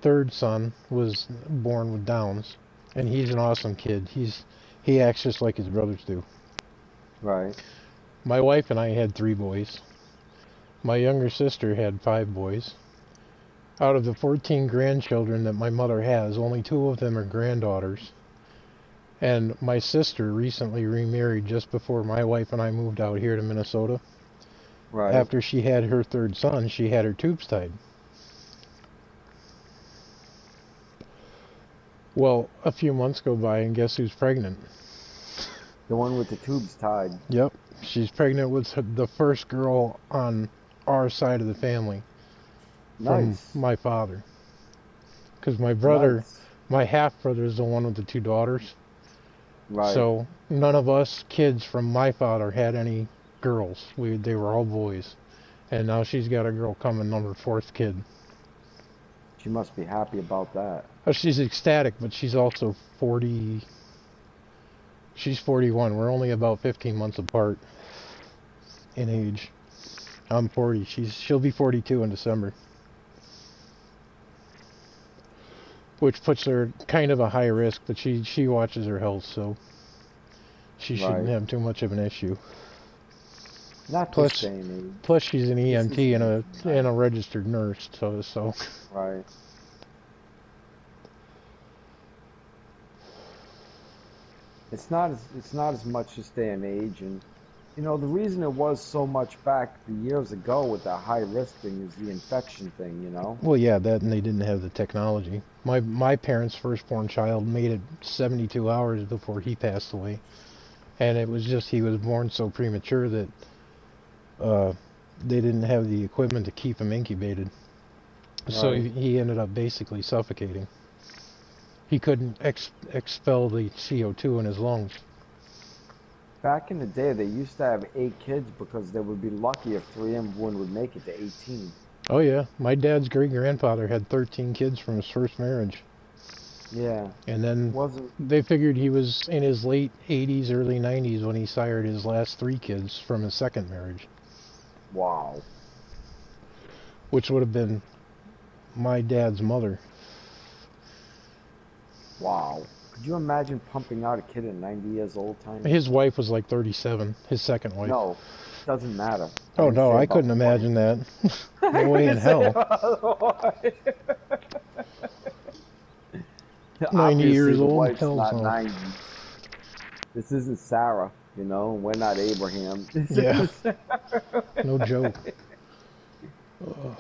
third son was born with Downs, and he's an awesome kid. He acts just like his brothers do. Right. My wife and I had 3 boys. My younger sister had 5 boys. Out of the 14 grandchildren that my mother has, only 2 of them are granddaughters. And my sister recently remarried just before my wife and I moved out here to Minnesota. Right. After she had her 3rd son, she had her tubes tied. Well, a few months go by and guess who's pregnant? The one with the tubes tied. Yep, she's pregnant with the first girl on our side of the family from Nice. my father. Because my brother, Nice. my half brother, is the one with the 2 daughters. Right. So none of us kids from my father had any girls. They were all boys. And now she's got a girl coming, number 4th kid. She must be happy about that. Oh, she's ecstatic, but she's also 40. She's 41. We're only about 15 months apart in age. I'm 40. She'll be 42 in December. Which puts her kind of a high risk, but she watches her health, so she shouldn't Right. have too much of an issue. Not this Plus, day and age. plus she's an This EMT is and a registered nurse, so right. It's not as much this day and age, and you know the reason it was so much back the years ago with the high risk thing is the infection thing. You know. well, yeah, that and they didn't have the technology. My parents' firstborn child made it 72 hours before he passed away, and it was just he was born so premature that uh, they didn't have the equipment to keep him incubated. So Right. he ended up basically suffocating. He couldn't expel the CO2 in his lungs. Back in the day, they used to have 8 kids because they would be lucky if 3 of them would make it to 18. Oh yeah, my dad's great grandfather had 13 kids from his first marriage, Yeah. and then Wasn't. they figured he was in his late 80s, early 90s when he sired his last 3 kids from his second marriage, Wow. which would have been my dad's mother. Wow. Could you imagine pumping out a kid at 90 years old, Tiny? His wife was like 37, his second wife. No, doesn't matter. I Oh didn't no, say I about couldn't the wife. imagine that. I No way in didn't say hell. about the wife. 90 Obviously, years the old? wife's Hell not no. 90. This isn't Sarah, you know. We're not Abraham. This Yeah, isn't Sarah. no joke. Ugh.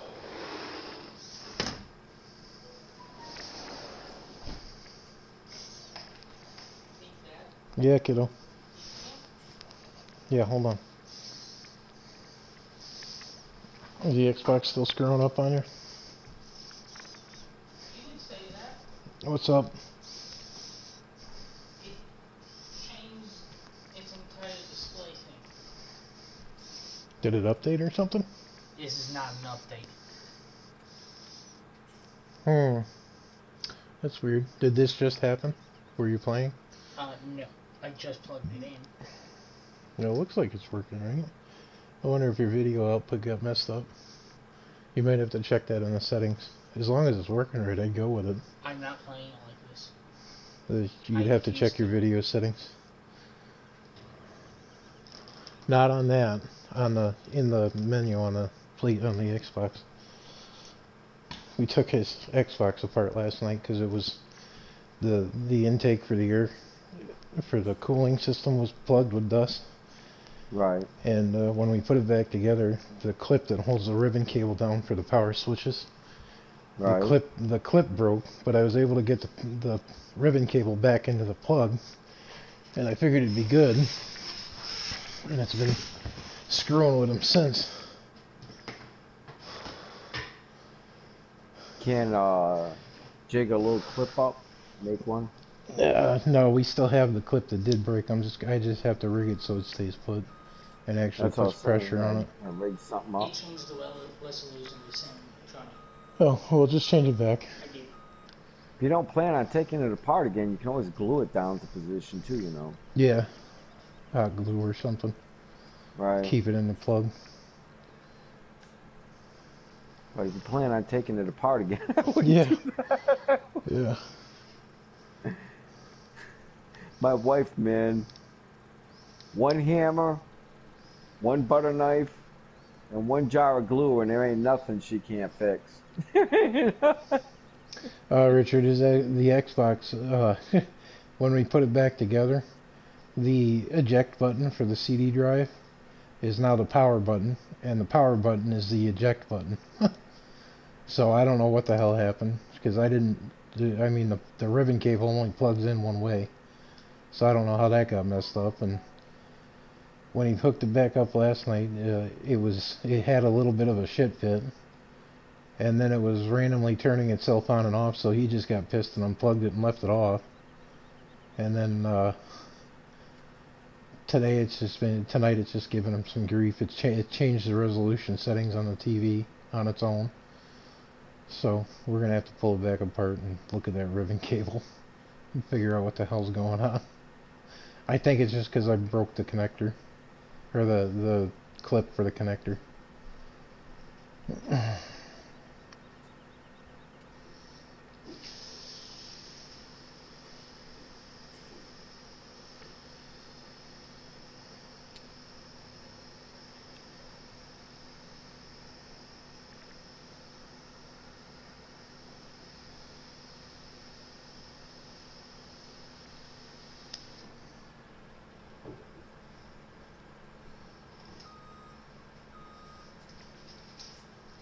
Yeah, kiddo. Yeah, hold on. Is the Xbox still screwing up on you? You would say that. What's up? It changed its entire display thing. Did it update or something? This is not an update. Hmm. That's weird. Did this just happen? Were you playing? No. I just plugged it in. No, it looks like it's working, right? I wonder if your video output got messed up. You might have to check that in the settings. As long as it's working right, I'd go with it. I'm not playing it like this. You'd have to check your video settings. Not on that. In the menu on the plate on the Xbox. We took his Xbox apart last night because it was the intake for the air for the cooling system was plugged with dust. Right. And when we put it back together, the clip that holds the ribbon cable down for the power switches, Right. the clip broke, but I was able to get the ribbon cable back into the plug, and I figured it'd be good. And it's been screwing with them since. Can jig a little clip up, make one. No, we still have the clip that did break. I just have to rig it so it stays put, and actually That's what I puts was saying, pressure on man. it. And rig something It up. changed the resolution of the sound. Try it. Oh, we'll just change it back. I did. If you don't plan on taking it apart again, you can always glue it down to position too, you know. Yeah, hot glue or something. Right. Keep it in the plug. But if you plan on taking it apart again, I wouldn't Yeah. do that. Yeah. My wife, man, one hammer, one butter knife, and one jar of glue, and there ain't nothing she can't fix. Richard, is that the Xbox? When we put it back together, the eject button for the CD drive is now the power button, and the power button is the eject button. So I don't know what the hell happened, because I didn't. I mean, the ribbon cable only plugs in one way, so I don't know how that got messed up. And when he hooked it back up last night, it had a little bit of a shit fit, and then it was randomly turning itself on and off. So he just got pissed and unplugged it and left it off. And then tonight it's just giving him some grief. It changed the resolution settings on the TV on its own. So we're gonna have to pull it back apart and look at that ribbon cable and figure out what the hell's going on. I think it's just because I broke the connector, or the clip for the connector.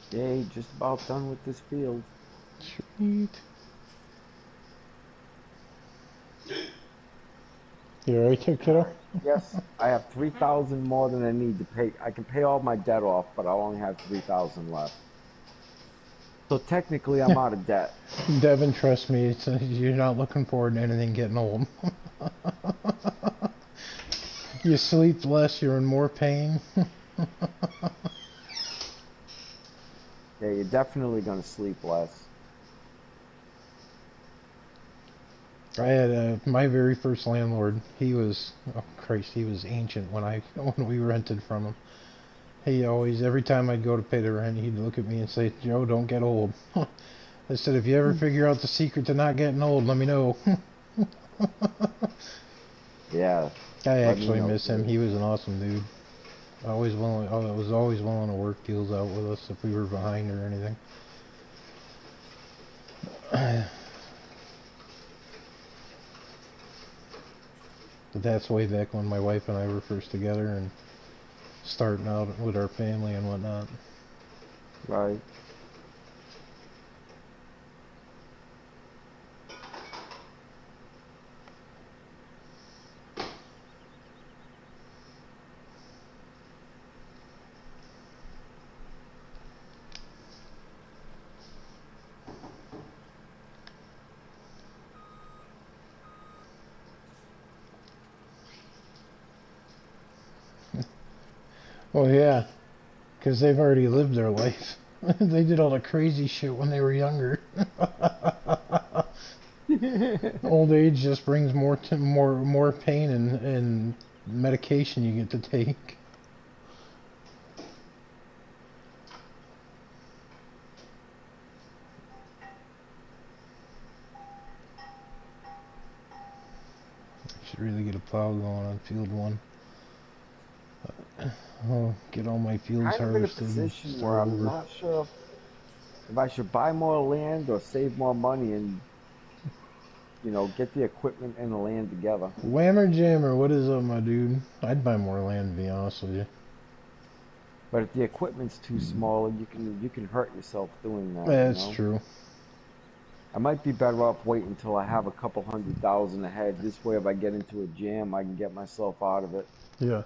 Yay, just about done with this field. Sweet. You alright there, kiddo? Yes, I have 3,000 more than I need to pay. I can pay all my debt off, but I only have 3,000 left. So technically, I'm out of debt. Devin, trust me, you're not looking forward to anything getting old. You sleep less, you're in more pain. Yeah, you're definitely gonna sleep less. I had my very first landlord. He was, oh Christ, he was ancient when we rented from him. He always, every time I'd go to pay the rent, he'd look at me and say, "Joe, don't get old." I said, "If you ever figure out the secret to not getting old, let me know." Yeah, I let me actually know miss him. too. He was an awesome dude. I was always willing to work deals out with us if we were behind or anything. But that's way back when my wife and I were first together and starting out with our family and whatnot. Right. Well, yeah, because they've already lived their life. They did all the crazy shit when they were younger. Old age just brings more pain and medication you get to take. Should really get a plow going on field one. Oh, get all my fields Kind of in a harvested and position start where I'm over. not sure if I should buy more land or save more money and, get the equipment and the land together. Whammer jammer, what is up, my dude? I'd buy more land, to be honest with you. But if the equipment's too small, you can hurt yourself doing that. That's true. I might be better off waiting until I have a couple 100,000 ahead. This way, if I get into a jam, I can get myself out of it. Yeah.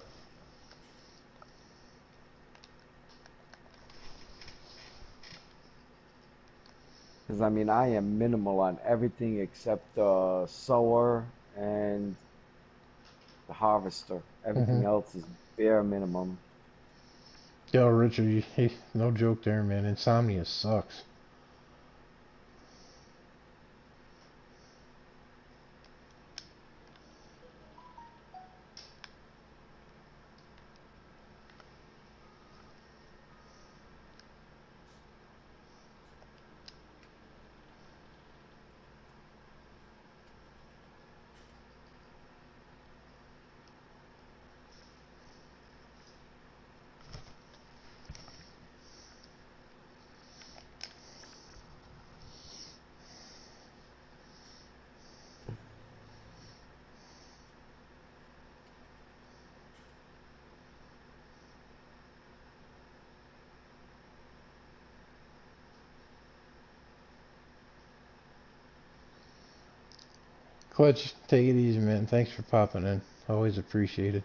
Because I mean, I am minimal on everything except sower and the harvester. hmm Everything else is bare minimum. Yo, Richard, no joke there, man. Insomnia sucks. Clutch, take it easy, man. Thanks for popping in. Always appreciated.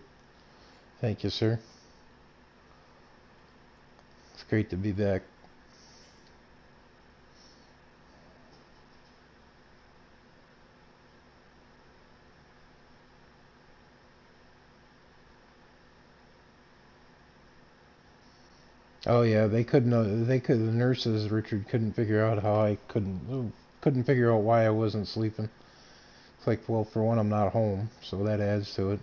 Thank you, sir. It's great to be back. Oh yeah, they couldn't. They could. The nurses, Richard, couldn't figure out how I couldn't figure out why I wasn't sleeping. It's like, well, for one, I'm not home, so that adds to it.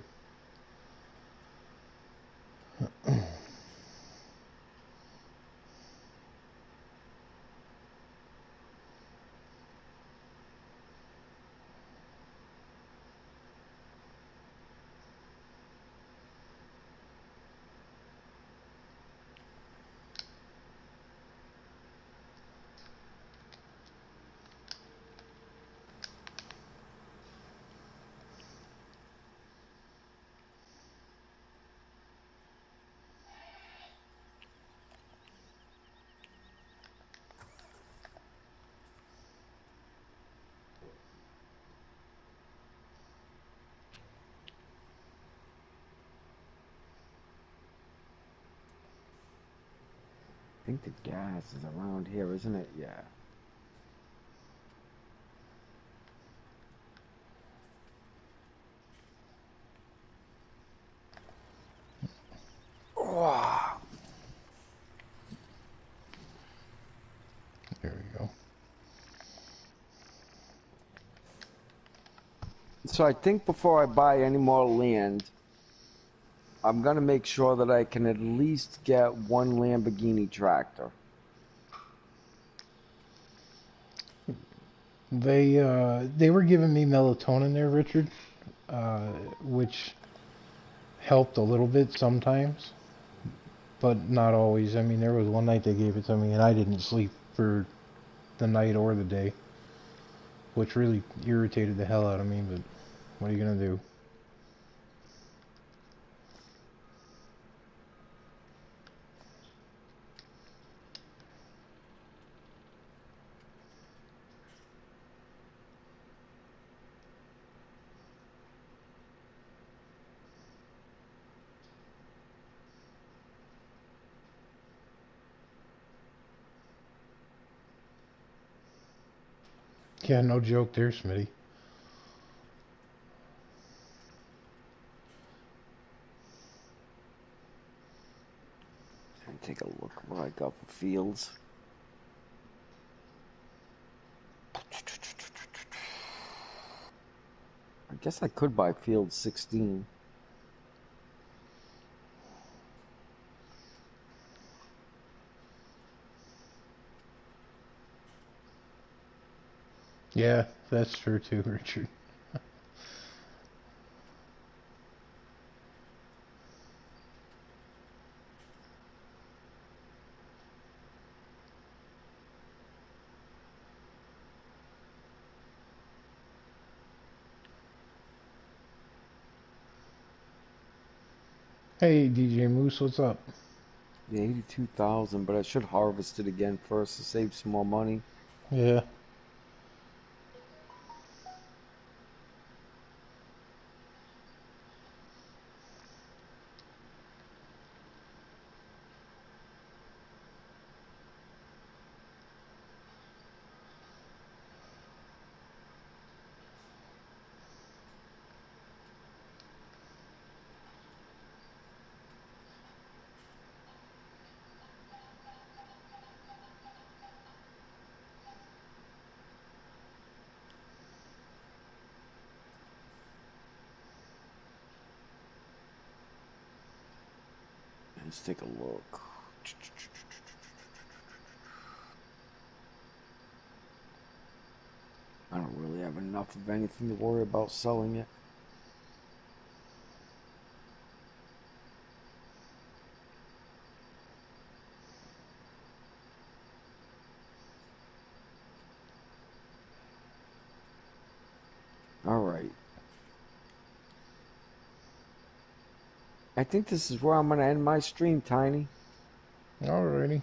I think the gas is around here, isn't it? Yeah. Oh. There we go. So I think before I buy any more land, I'm gonna make sure that I can at least get one Lamborghini tractor. They were giving me melatonin there, Richard, which helped a little bit sometimes, but not always. I mean, there was one night they gave it to me, and I didn't sleep for the night or the day, which really irritated the hell out of me. But what are you gonna do? Yeah, no joke there, Smitty. And take a look what I got for fields. I guess I could buy field 16. Yeah, that's true too, Richard. Hey, DJ Moose, what's up? The 82,000, but I should harvest it again first to save some more money. Yeah. Let's take a look. I don't really have enough of anything to worry about selling it. All right. I think this is where I'm going to end my stream, Tiny. Alrighty.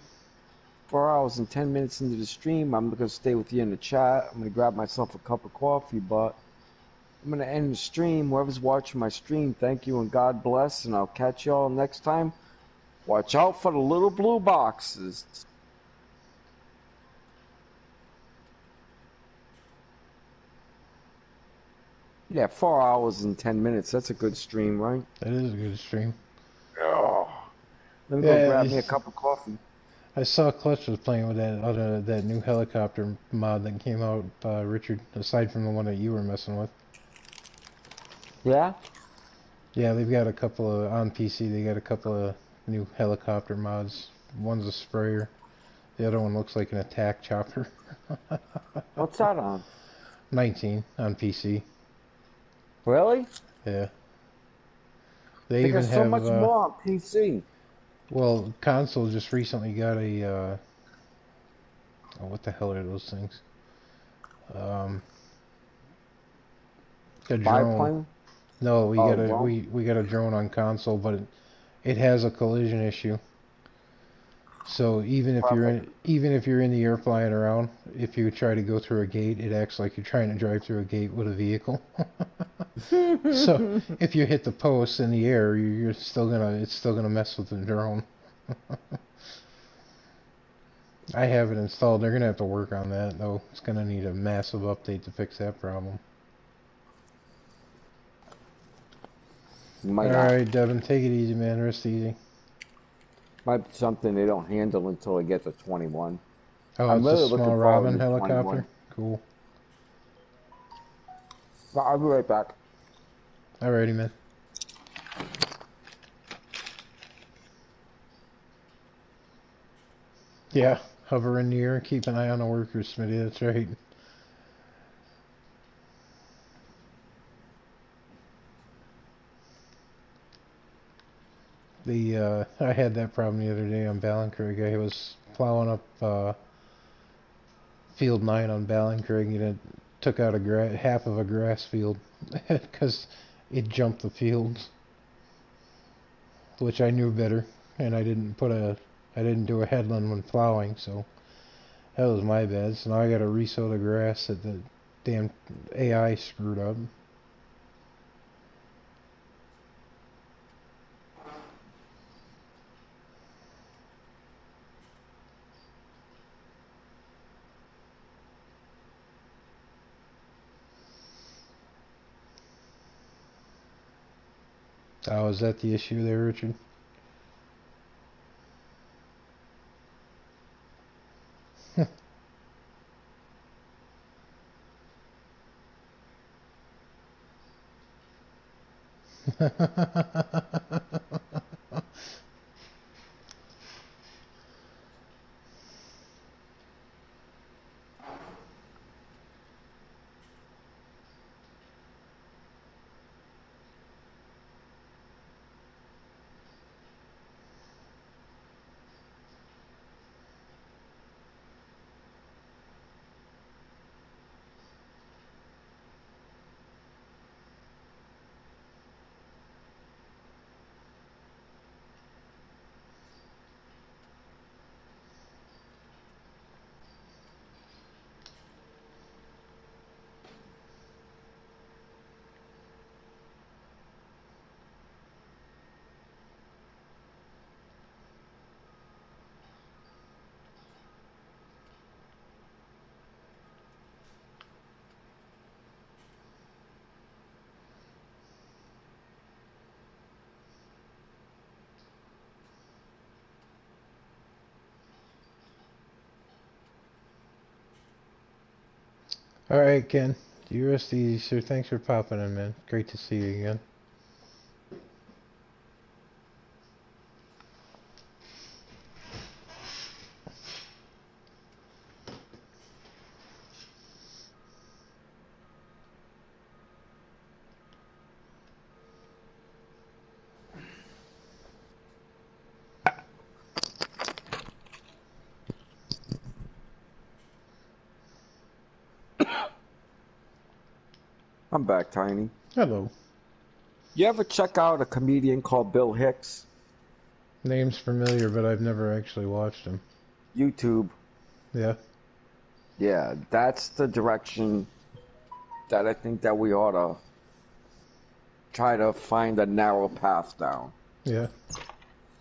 4 hours and 10 minutes into the stream. I'm going to stay with you in the chat. I'm going to grab myself a cup of coffee, but I'm gonna end the stream. Whoever's watching my stream, thank you and God bless, and I'll catch y'all next time. Watch out for the little blue boxes. Yeah, 4 hours and 10 minutes. That's a good stream, right? That is a good stream. Oh, let me go Yeah, grab me a cup of coffee. I saw Clutch was playing with that new helicopter mod that came out, Richard. Aside from the one that you were messing with. Yeah? Yeah, they've got a couple of on PC. They got a couple of new helicopter mods. One's a sprayer. The other one looks like an attack chopper. What's that on? 19 on PC. Really? Yeah. They They got even so have, much more on PC. well, console just recently got a, oh, what the hell are those things? Um, a drone. Biplane? No, we Oh, got a drone? we got a drone on console, but it has a collision issue. So Perfect. even if you're in the air flying around, if you try to go through a gate, it acts like you're trying to drive through a gate with a vehicle. So if you hit the post in the air, you're still gonna it's still gonna mess with the drone. I have it installed. They're gonna have to work on that though. It's gonna need a massive update to fix that problem. All Might not. right, Devin, take it easy, man. Rest easy. Might be something they don't handle until they get to 21. Oh, I'm it's a really looking small forward Robin to helicopter. 21. Cool. But I'll be right back. Alrighty, man. Yeah, hover in the air and keep an eye on the workers, Smitty. That's right. I had that problem the other day on Ballincraig. I was plowing up field 9 on Ballincraig and it took out half of a grass field because it jumped the fields, which I knew better, and I didn't do a headland when plowing, so that was my bad. So now I got to resow the grass that the damn AI screwed up. Oh, is that the issue there, Richard? Alright, Ken. You rest easy, sir. Thanks for popping in, man. Great to see you again. I'm back, Tiny. Hello. You ever check out a comedian called Bill Hicks? Name's familiar, but I've never actually watched him. YouTube. Yeah. Yeah, that's the direction that I think that we ought to try to find a narrow path down. Yeah.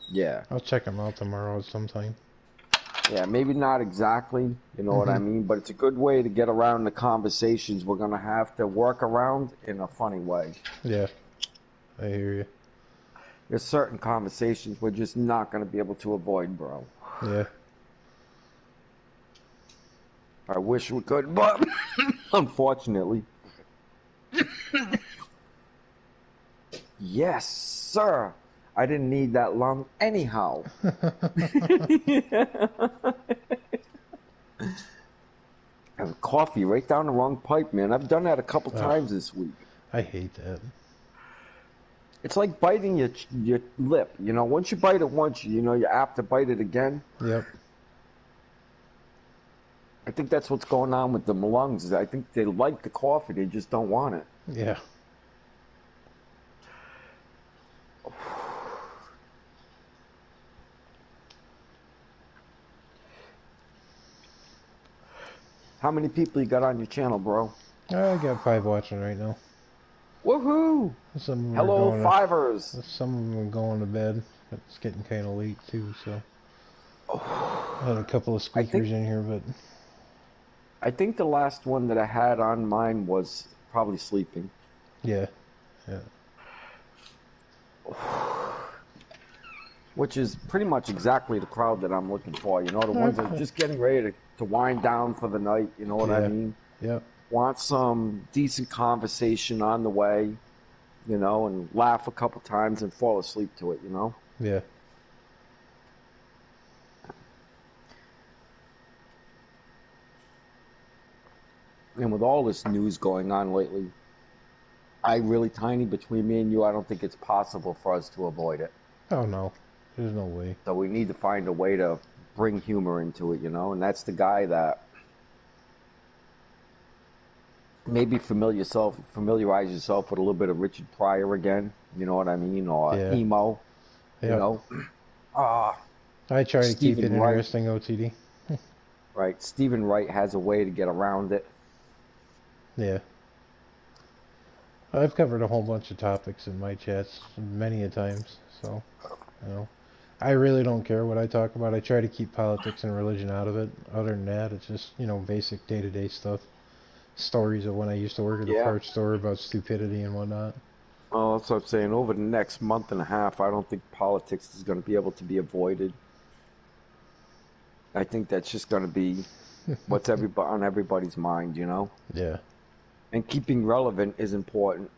Yeah. I'll check them out tomorrow at some time. Yeah, maybe not exactly, you know what I Mm-hmm. mean, but it's a good way to get around the conversations we're gonna have to work around in a funny way. Yeah, I hear you. There's certain conversations we're just not gonna be able to avoid, bro. Yeah. I wish we could, but unfortunately. Yes, sir. I didn't need that long anyhow. And coffee right down the wrong pipe, man. I've done that a couple Ugh, times this week. I hate that. It's like biting your lip. You know, once you bite it once, you know you're apt to bite it again. Yep. I think that's what's going on with the lungs. I think they like the coffee, they just don't want it. Yeah. How many people you got on your channel, bro? I got 5 watching right now. Woohoo! Some of them are Hello, going fivers. some of them are going to bed. It's getting kind of late too, so I had a couple of I squeakers think in here, but I think the last one that I had on mine was probably sleeping. yeah, yeah, Which is pretty much exactly the crowd that I'm looking for. You know, the ones that are just getting ready to wind down for the night. You know what I yeah, mean? yep, Want some decent conversation on the way, you know, and laugh a couple times and fall asleep to it, you know? yeah, And with all this news going on lately, I really tiny between me and you, I don't think it's possible for us to avoid it. Oh no, there's no way. So we need to find a way to bring humor into it, you know? And that's the guy that maybe familiarize yourself with a little bit of Richard Pryor again, you know what I mean? Or Yeah, emo, you yep. know? Ah, I try to keep it Stephen Wright, interesting, OTD. right? Stephen Wright has a way to get around it. Yeah, I've covered a whole bunch of topics in my chats many a times, so you know. I really don't care what I talk about. I try to keep politics and religion out of it. Other than that, it's just, basic day-to-day stuff. Stories of when I used to work at the Yeah. parts store about stupidity and whatnot. Oh, that's what I'm saying. Over the next month and a half, I don't think politics is going to be able to be avoided. I think that's just going to be what's on everybody's mind, you know? Yeah, And keeping relevant is important.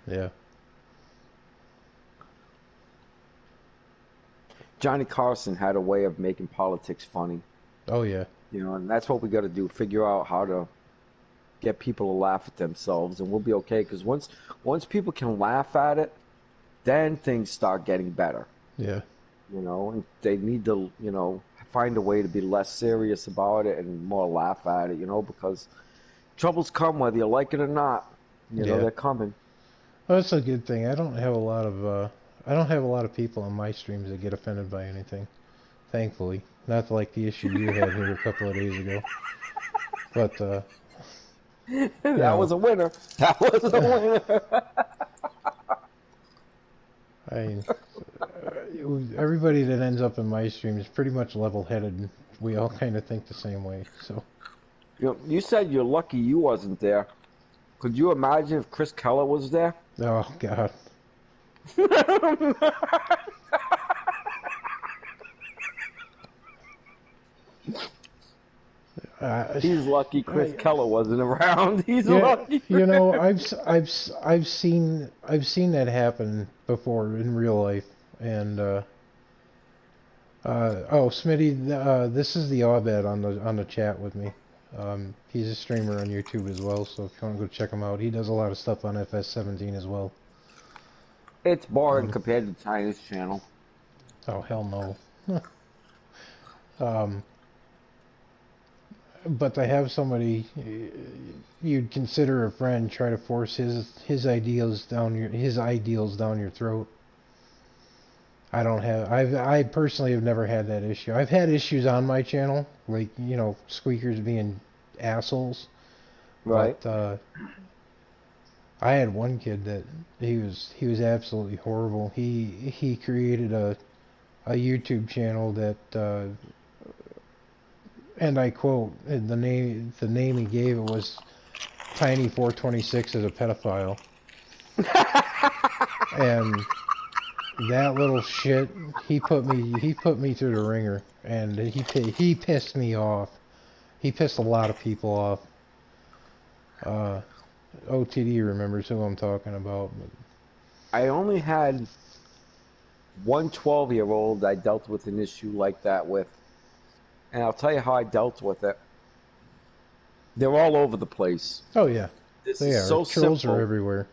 yeah, Johnny Carson had a way of making politics funny, oh yeah, you know, and that's what we got to do, figure out how to get people to laugh at themselves, and we'll be okay, because once people can laugh at it, then things start getting better, yeah, you know, and they need to, you know, find a way to be less serious about it and more laugh at it, you know, because troubles come whether you like it or not. You know, yeah. they're coming. Well, that's a good thing. I don't have a lot of people on my streams that get offended by anything. Thankfully, not like the issue you had here a couple of days ago. But you That know, was a winner. That was a winner. I everybody that ends up in my stream is pretty much level-headed. And we all kind of think the same way. So, You said you're lucky you wasn't there. Could you imagine if Chris Keller was there? oh God, uh, He's lucky Chris I, Keller wasn't around. He's yeah, lucky. I've seen that happen before in real life, and oh, Smitty, this is the Abed on the chat with me. He's a streamer on YouTube as well, so if you want to go check him out, he does a lot of stuff on FS17 as well. It's boring Um, compared to Tiny's channel. oh hell no. um, but to have somebody you'd consider a friend try to force his ideals down your throat. I personally have never had that issue. I've had issues on my channel, like, squeakers being assholes, Right. but I had one kid that he was absolutely horrible. He created a YouTube channel that and I quote the name he gave it was Tiny 426 as a pedophile. And that little shit, he put me through the ringer, and he pissed me off. He pissed a lot of people off. Uh, OTD remembers who I'm talking about. But I only had one 12-year-old I dealt with an issue like that with, and I'll tell you how I dealt with it. They're all over the place. oh yeah, This they is are. so Trolls are simple. everywhere.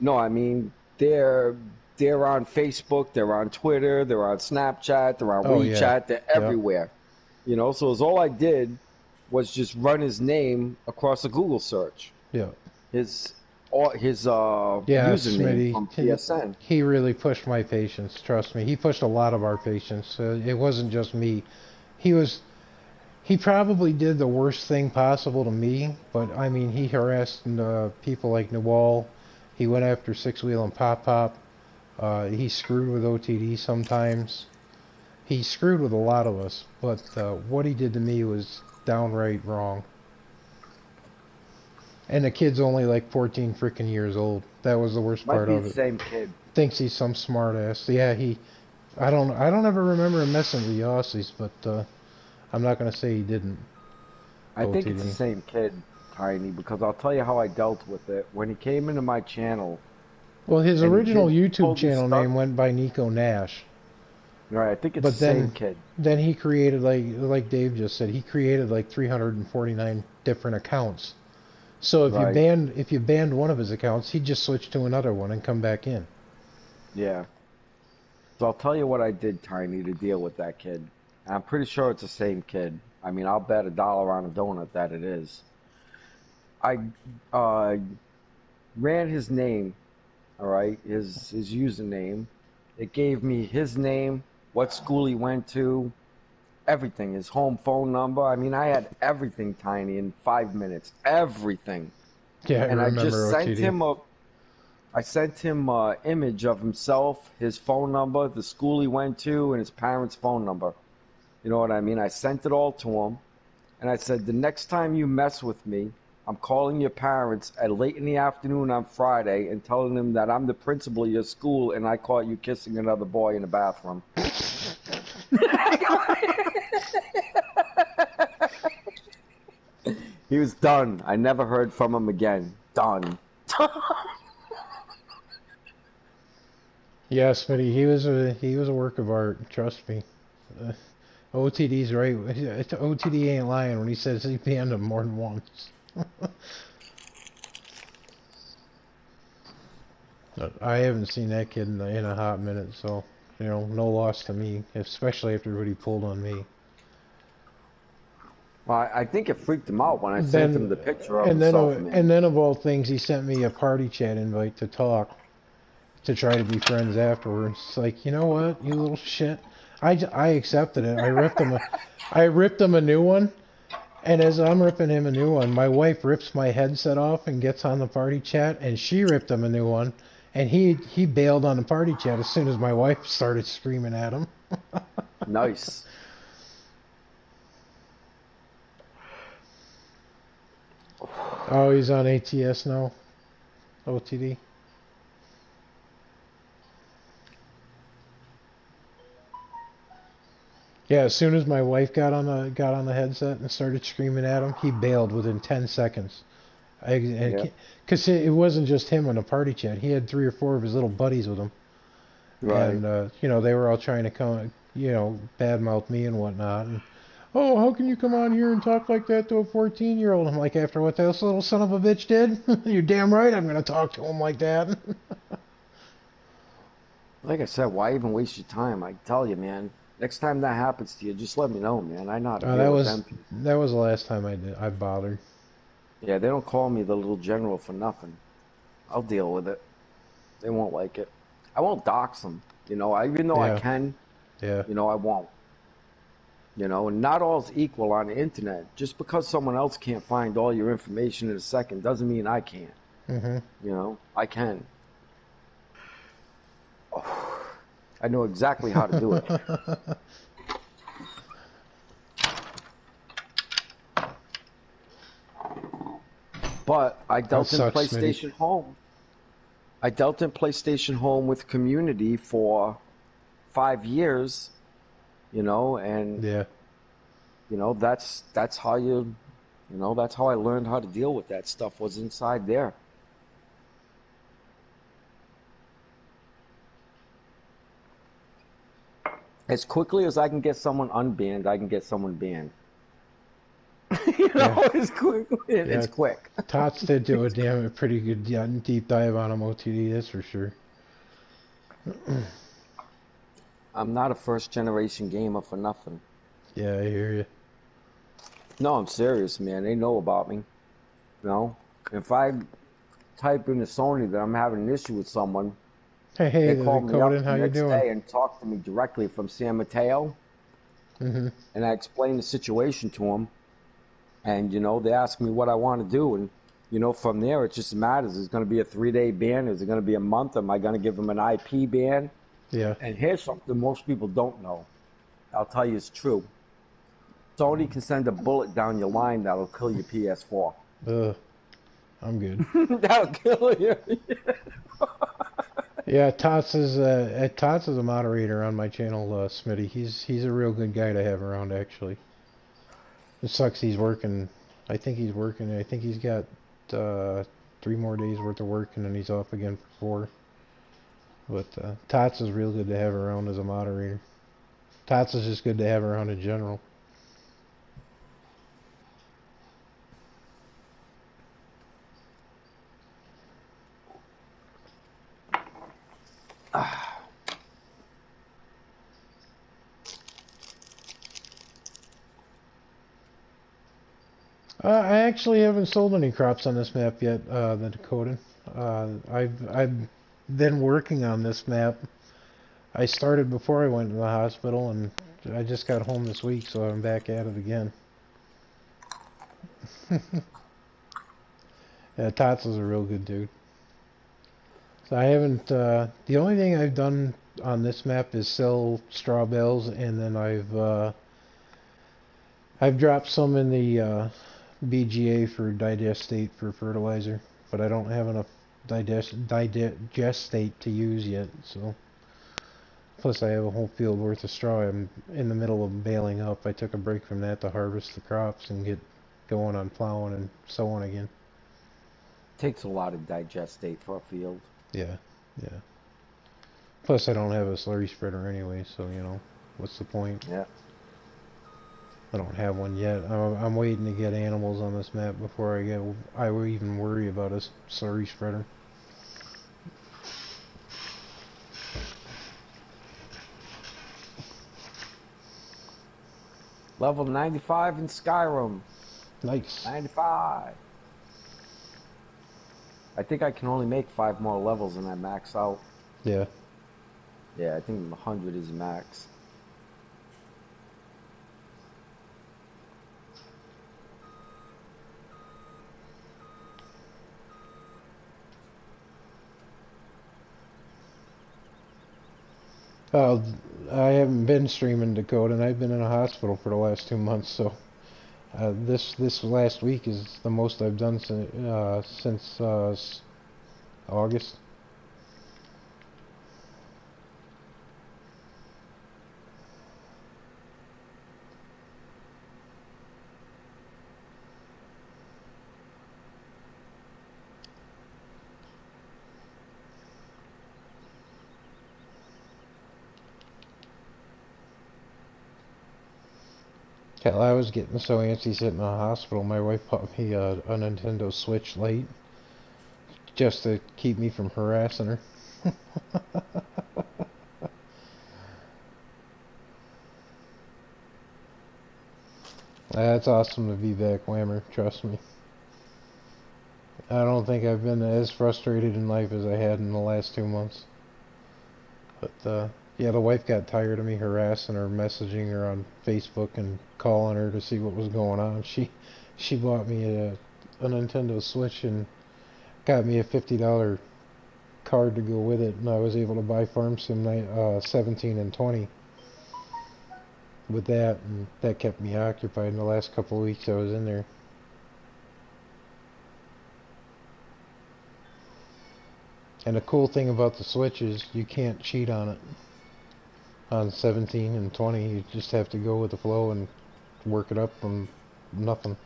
No, I mean they're on Facebook, they're on Twitter, they're on Snapchat, they're on Oh yeah, WeChat, they're yep, everywhere. So all I did was just run his name across a Google search. yep. His his Yeah, username Smitty, from PSN. he really pushed my patience. Trust me, he pushed a lot of our patience. It wasn't just me. He was He probably did the worst thing possible to me, but I mean, he harassed people like Nawal. He went after Six Wheel and Pop Pop. He screwed with OTD sometimes. He screwed with a lot of us, but what he did to me was downright wrong. And the kid's only like 14 freaking years old. That was the worst Might part be the of it. same kid. Thinks he's some smart ass. Yeah, I don't ever remember him messing with the Aussies, but I'm not gonna say he didn't. I think it's the OTD. same kid, Tiny, because I'll tell you how I dealt with it. When he came into my channel Well, his and he original did YouTube pull this channel stuff, name went by Nico Nash, right, I think it's the but same then kid. then he created like Dave just said, he created like 349 different accounts. So Right. if you banned one of his accounts, he'd just switch to another one and come back in. Yeah. So I'll tell you what I did, Tiny, to deal with that kid. I'm pretty sure it's the same kid. I mean, I'll bet $1 on a donut that it is. I uh, ran his name, all right, his username. It gave me his name, what school he went to, everything, his home phone number. I mean, I had everything, Tiny, in 5 minutes, everything. Yeah, I And I just remember sent OTD. him I sent him an image of himself, his phone number, the school he went to, and his parents' phone number. You know what I mean? I sent it all to him, and I said, the next time you mess with me, I'm calling your parents at late in the afternoon on Friday and telling them that I'm the principal of your school and I caught you kissing another boy in the bathroom. He was done. I never heard from him again. Done. Yeah, Smitty, he was a work of art. Trust me. Uh, OTD's right. OTD ain't lying when he says he banned him more than once. I haven't seen that kid in a hot minute, so no loss to me, especially after what he pulled on me. Well, I think it freaked him out when I sent him Then, the picture of and then, himself, and man. then of all things, he sent me a party chat invite to talk, to try to be friends afterwards. It's like, you know what, you little shit. I accepted it. I ripped him a new one, and as I'm ripping him a new one, my wife rips my headset off and gets on the party chat, and she ripped him a new one, and he bailed on the party chat as soon as my wife started screaming at him. Nice. Oh, he's on ATS now, OTD. Yeah, as soon as my wife got on the headset and started screaming at him, he bailed within 10 seconds. Yeah. Because it wasn't just him on the party chat. He had 3 or 4 of his little buddies with him, Right. and they were all trying to come, badmouth me and whatnot. And oh, how can you come on here and talk like that to a 14-year-old? I'm like, after what this little son of a bitch did, you're damn right I'm gonna talk to him like that. Like I said, why even waste your time? I tell you, man. Next time that happens to you, just let me know, man. I know how to That deal with was them people. that was the last time I bothered. Yeah, they don't call me the little general for nothing. I'll deal with it. They won't like it. I won't dox them. Even though I Yeah, can, yeah. I won't. And not all's equal on the internet. Just because someone else can't find all your information in a second doesn't mean I can't. Mm-hmm. You know, I can. I know exactly how to do it. But I That dealt in sucks, Smitty. PlayStation Home. I dealt in PlayStation Home with community for 5 years, and Yeah. that's how that's how I learned how to deal with that stuff was inside there. As quickly as I can get someone unbanned, I can get someone banned. Yeah. It's quick. It's Yeah. quick. Tots did do a damn pretty good deep dive on him OTD, that's for sure. I'm not a first generation gamer for nothing. Yeah, I hear you. No, I'm serious, man. They know about me. If I type into Sony that I'm having an issue with someone, Hey, they the call me Dakota, up the how you next doing? day and talk to me directly from San Mateo, Mm-hmm. and I explain the situation to them, and they ask me what I want to do, and from there it just matters. Is it going to be a 3-day ban? Is it going to be a month? Am I going to give them an IP ban? Yeah. And here's something most people don't know. I'll tell you it's true. Sony can send a bullet down your line that'll kill your PS4. I'm good. That'll kill you. Yeah, Tots is a moderator on my channel, Smitty. He's a real good guy to have around, actually. It sucks he's working. I think he's working. I think he's got uh, 3 more days worth of work, and then he's off again for 4. But Tots is real good to have around as a moderator. Tots is just good to have around in general. I actually haven't sold any crops on this map yet, the Dakota. I've been working on this map. I started before I went to the hospital, and I just got home this week, so I'm back at it again. Yeah, Tots is a real good dude. So I haven't. The only thing I've done on this map is sell straw bales, and then I've dropped some in the BGA for digestate for fertilizer, but I don't have enough digestate to use yet. So plus I have a whole field worth of straw. I'm in the middle of baling up. I took a break from that to harvest the crops and get going on plowing and so on again. Takes a lot of digestate for a field. Yeah, yeah. Plus I don't have a slurry spreader anyway, so what's the point? Yeah. I don't have one yet. I'm waiting to get animals on this map before I will even worry about a slurry spreader. Level 95 in Skyrim. Nice. 95. I think I can only make 5 more levels and I max out. Yeah. Yeah, I think 100 is max. Uh, I haven't been streaming Dakota, and I've been in a hospital for the last 2 months. So this last week is the most I've done since August. Hell, I was getting so antsy sitting in the hospital. My wife bought me a Nintendo Switch Lite just to keep me from harassing her. That's awesome to be back, Whammer. Trust me. I don't think I've been as frustrated in life as I had in the last 2 months. But yeah, the wife got tired of me harassing her, messaging her on Facebook and calling her to see what was going on. She bought me a Nintendo Switch and got me a $50 card to go with it, and I was able to buy Farm Sim 17 and 20 with that, and that kept me occupied in the last couple of weeks I was in there. And the cool thing about the Switch is you can't cheat on it. On 17 and 20, you just have to go with the flow and work it up from nothing.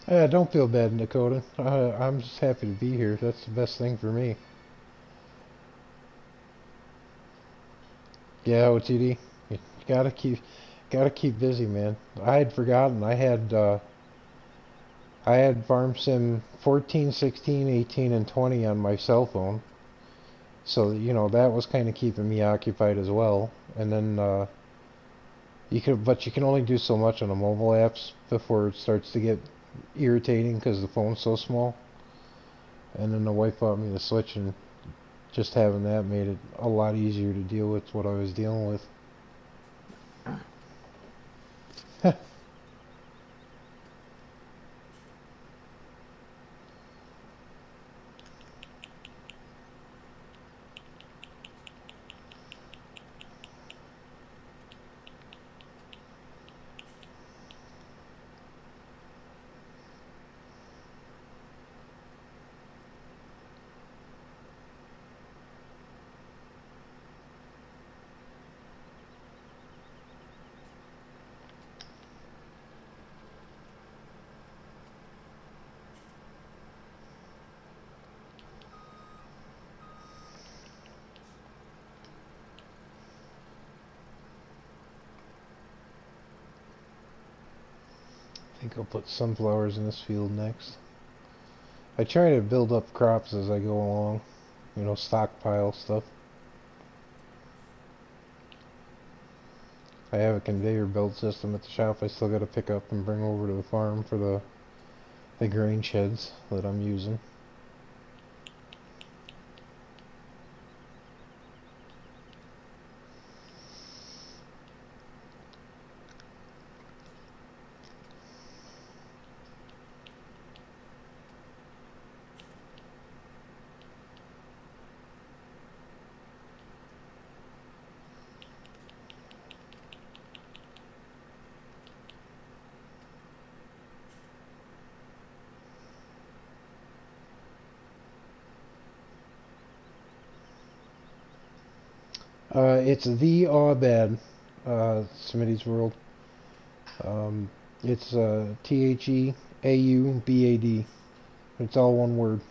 Yeah, don't feel bad, Dakota. I'm just happy to be here. That's the best thing for me. Yeah, OTD. You gotta keep busy, man. I had forgotten. I had Farm Sim 14, 16, 18, and 20 on my cell phone. So, you know, that was kind of keeping me occupied as well. And then but you can only do so much on the mobile apps before it starts to get irritating because the phone's so small. And then the wife bought me the Switch, and just having that made it a lot easier to deal with what I was dealing with. I think I'll put sunflowers in this field next. I try to build up crops as I go along, you know, stockpile stuff. I have a conveyor belt system at the shop I still got to pick up and bring over to the farm for the grain sheds that I'm using. It's the Aubad, Smitty's World. It's TheAubad. It's all one word.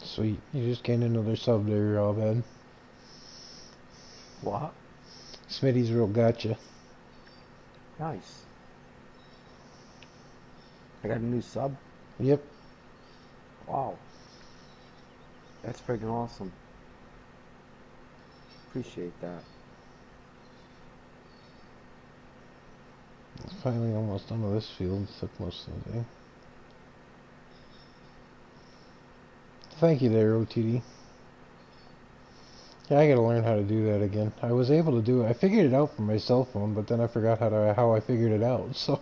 Sweet. You just gained another sub there, Aubad. What? Smitty's World gotcha. Nice. I got a new sub. Yep. Wow. That's freaking awesome. Appreciate that. Finally almost done with this field. It took most of the day. Thank you there, OTD. Yeah, I gotta learn how to do that again. I was able to do it. I figured it out from my cell phone, but then I forgot how I figured it out. So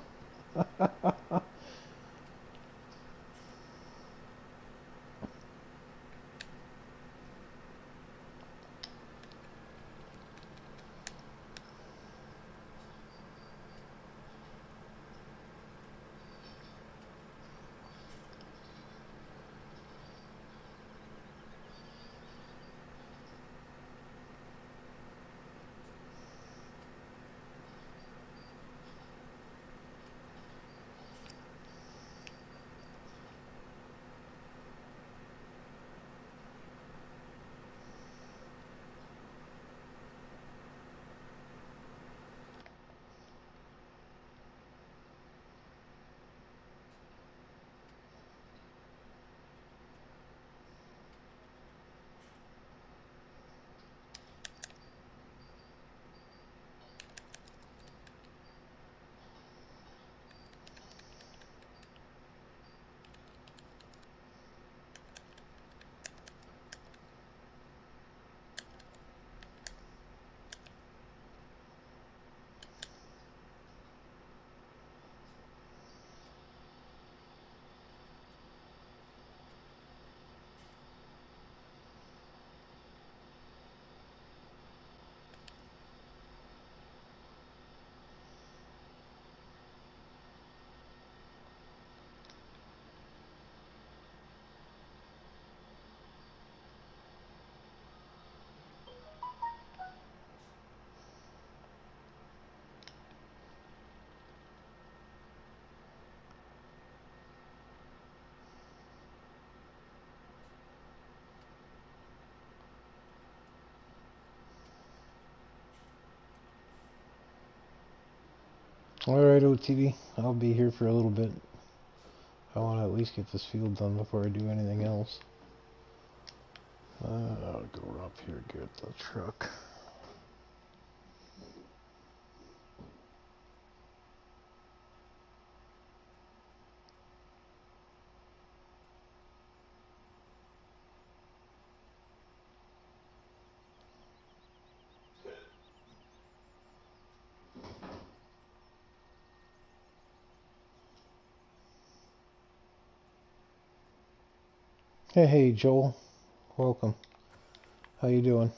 Alright, OTD. I'll be here for a little bit. I want to at least get this field done before I do anything else. I'll go up here, get the truck. Hey, Joel. Welcome. How you doing?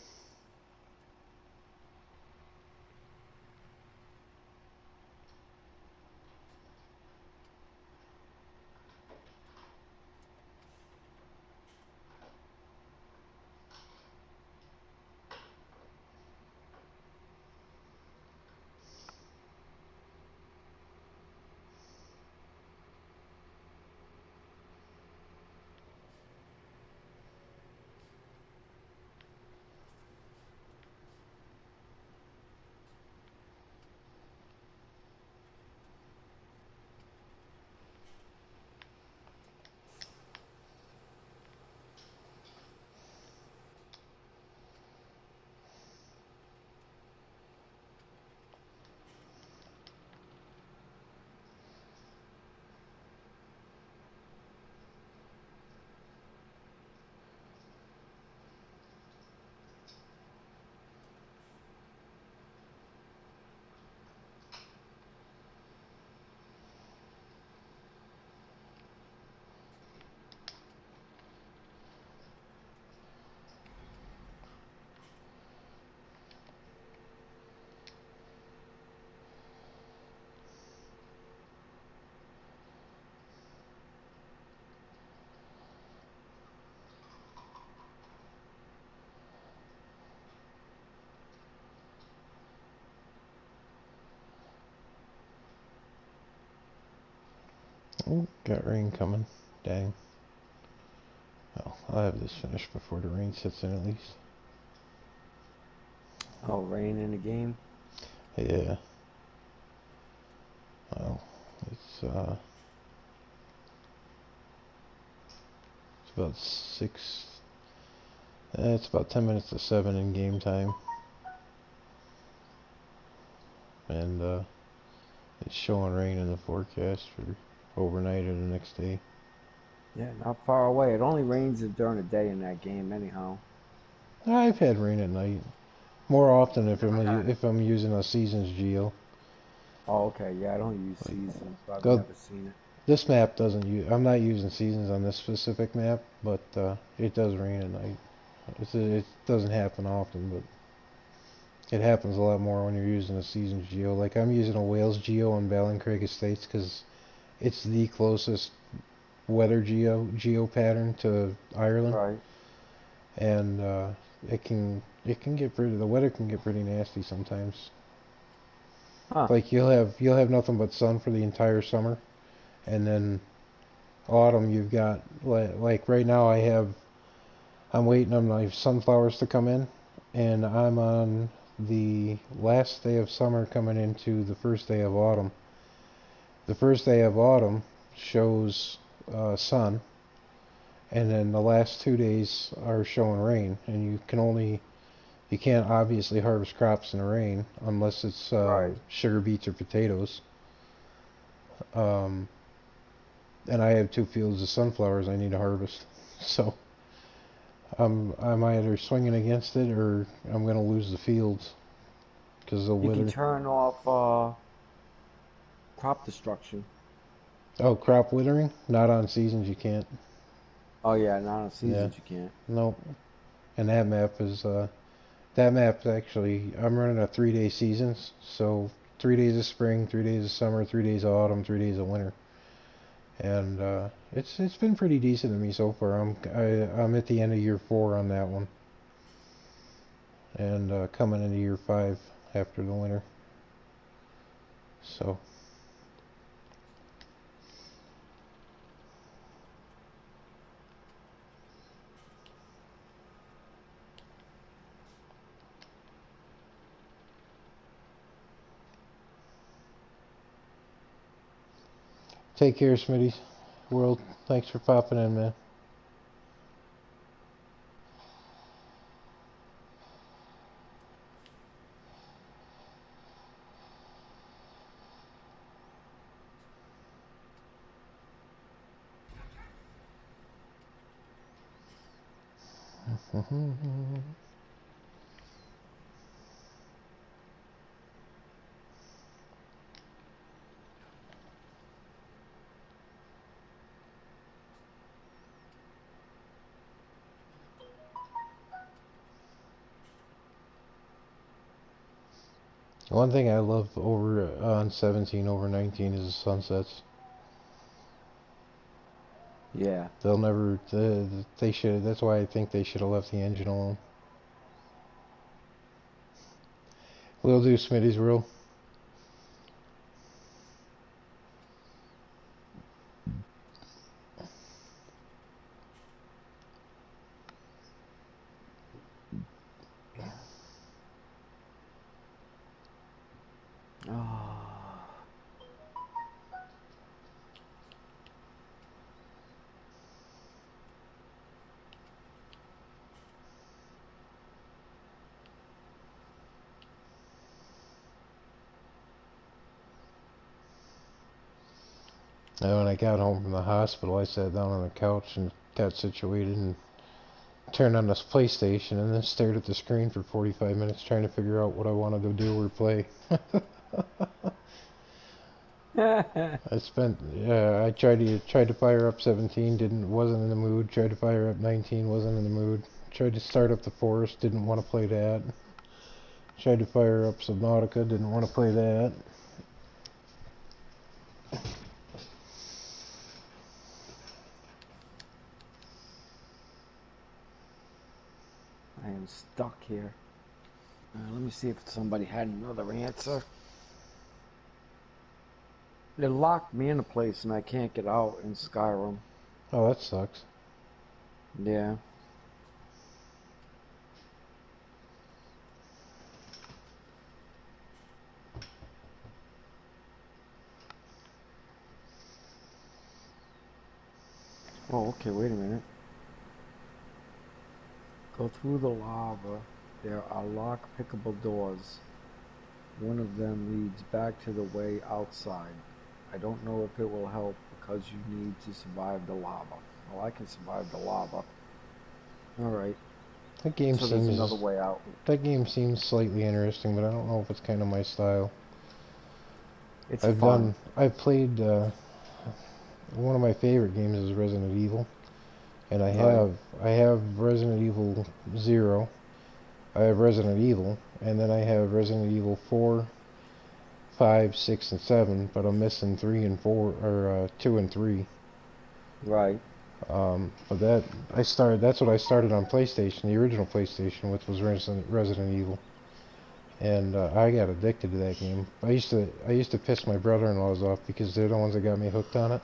Oh, got rain coming. Dang. Well, I'll have this finished before the rain sets in at least. Oh, rain in the game. Yeah. Well, it's it's about 6. It's about 10 minutes to 7 in game time, and it's showing rain in the forecast for overnight or the next day. Yeah, not far away. It only rains during the day in that game, anyhow. I've had rain at night more often Never had it. if I'm using a seasons geo. Oh, okay. Yeah, I don't use Like, seasons, so I've go never seen it. this map doesn't use. I'm not using seasons on this specific map, but it does rain at night. It doesn't happen often, but it happens a lot more when you're using a seasons geo. Like I'm using a Wales geo on Ballincraig Estates because it's the closest weather geo pattern to Ireland, Right. and it can get pretty. The weather can get pretty nasty sometimes. Huh. Like you'll have nothing but sun for the entire summer, and then autumn you've got like right now I'm waiting on my sunflowers to come in, and I'm on the last day of summer coming into the first day of autumn. The first day of autumn shows sun, and then the last 2 days are showing rain, and you can't obviously harvest crops in the rain unless it's Right. sugar beets or potatoes. Um, and I have 2 fields of sunflowers I need to harvest, so I'm either swinging against it or I'm gonna lose the fields because the You can wither. turn off crop destruction. Oh, crop withering? Not on seasons, you can't. Oh yeah, not on Yeah, seasons you can't. no. And that map's actually I'm running a 3-day seasons, so 3 days of spring, 3 days of summer, 3 days of autumn, 3 days of winter, and it's been pretty decent to me so far. I'm at the end of year 4 on that one, and coming into year 5 after the winter. So Take care, Smitty. World, thanks for popping in, man. One thing I love over on 17 over 19 is the sunsets. Yeah. They'll never. They should. That's why I think they should have left the engine alone. We'll do Smitty's rule. Oh. And when I got home from the hospital, I sat down on the couch and got situated and turned on this PlayStation and then stared at the screen for 45 minutes trying to figure out what I wanted to do or play. I spent, I tried to fire up 17, wasn't in the mood. Tried to fire up 19, wasn't in the mood. Tried to start up the Forest, didn't want to play that. Tried to fire up Subnautica, didn't want to play that. I am stuck here. Let me see if somebody had another answer. They locked me in a place and I can't get out in Skyrim. Oh, that sucks. Yeah. Oh, okay, wait a minute. Go through the lava. There are lock-pickable doors. One of them leads back to the way outside. I don't know if it will help because you need to survive the lava. Well, I can survive the lava. Alright, That game so there's seems another way out. that game seems slightly interesting, but I don't know if it's kind of my style. It's fun. I've played one of my favorite games is Resident Evil, and Right, I have Resident Evil 0, I have Resident Evil, and then I have Resident Evil 4, 5, 6, and 7, but I'm missing 3 and 4, or 2 and 3. right. But that's what I started on PlayStation, the original PlayStation, which was Resident Evil. And I got addicted to that game. I used to piss my brother-in-laws off because they're the ones that got me hooked on it.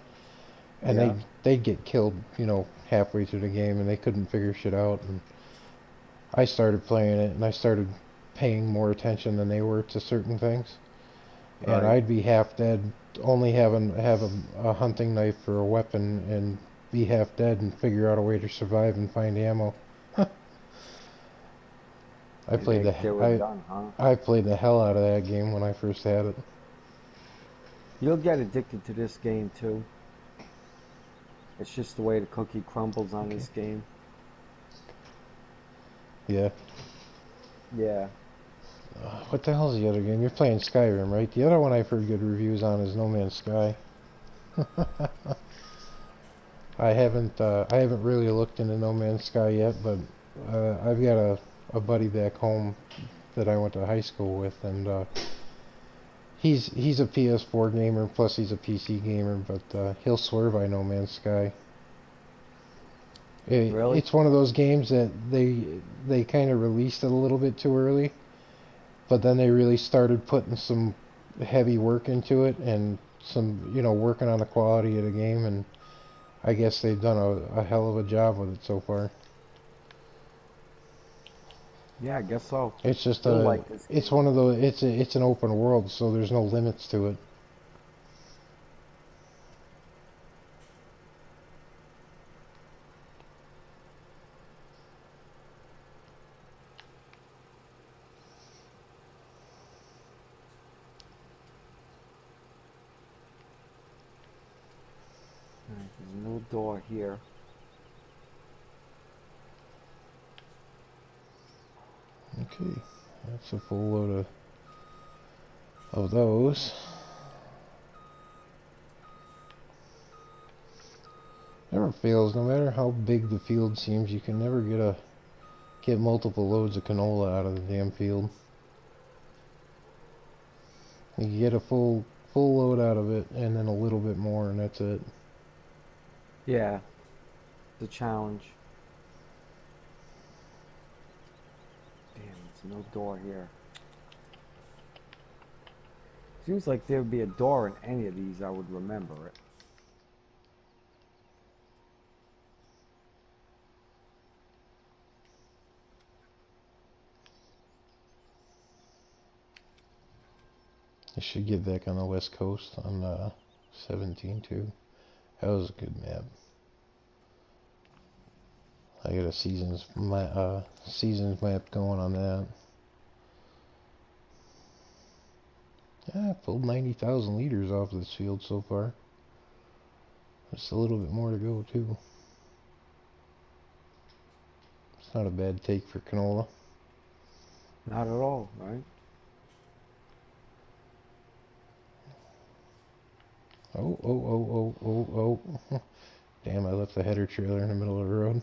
And Yeah, they'd get killed, halfway through the game, and they couldn't figure shit out. And I started playing it, and I started paying more attention than they were to certain things. And right. I'd be half dead, only have a hunting knife or a weapon, and be half dead and figure out a way to survive and find ammo. I And played the they were done, huh? I played the hell out of that game when I first had it. You'll get addicted to this game too. It's just the way the cookie crumbles on Okay. this game. Yeah. Yeah. What the hell's the other game? You're playing Skyrim, right? The other one I've heard good reviews on is No Man's Sky. I haven't really looked into No Man's Sky yet, but I've got a buddy back home that I went to high school with, and he's a PS4 gamer, plus he's a PC gamer, but he'll swear by No Man's Sky. Really? It's one of those games that they kind of released it a little bit too early, but then they really started putting some heavy work into it and some, working on the quality of the game, and I guess they've done a hell of a job with it so far. Yeah, I guess so. It's just You'll like this it's game. one of those, it's an open world, so there's no limits to it. There's no door here. Okay, that's a full load of those. Never fails, no matter how big the field seems, you can never get multiple loads of canola out of the damn field. You get a full load out of it, and then a little bit more, and that's it. Yeah, the challenge. Damn, there's no door here. Seems like there would be a door in any of these, I would remember it. I should get back on the west coast on 17 too. That was a good map. I got a seasons map going on that. Yeah, I pulled 90,000 liters off this field so far. Just a little bit more to go too. It's not a bad take for canola. Not at all, right? Oh, oh, oh, oh, oh, oh. Damn, I left the header trailer in the middle of the road.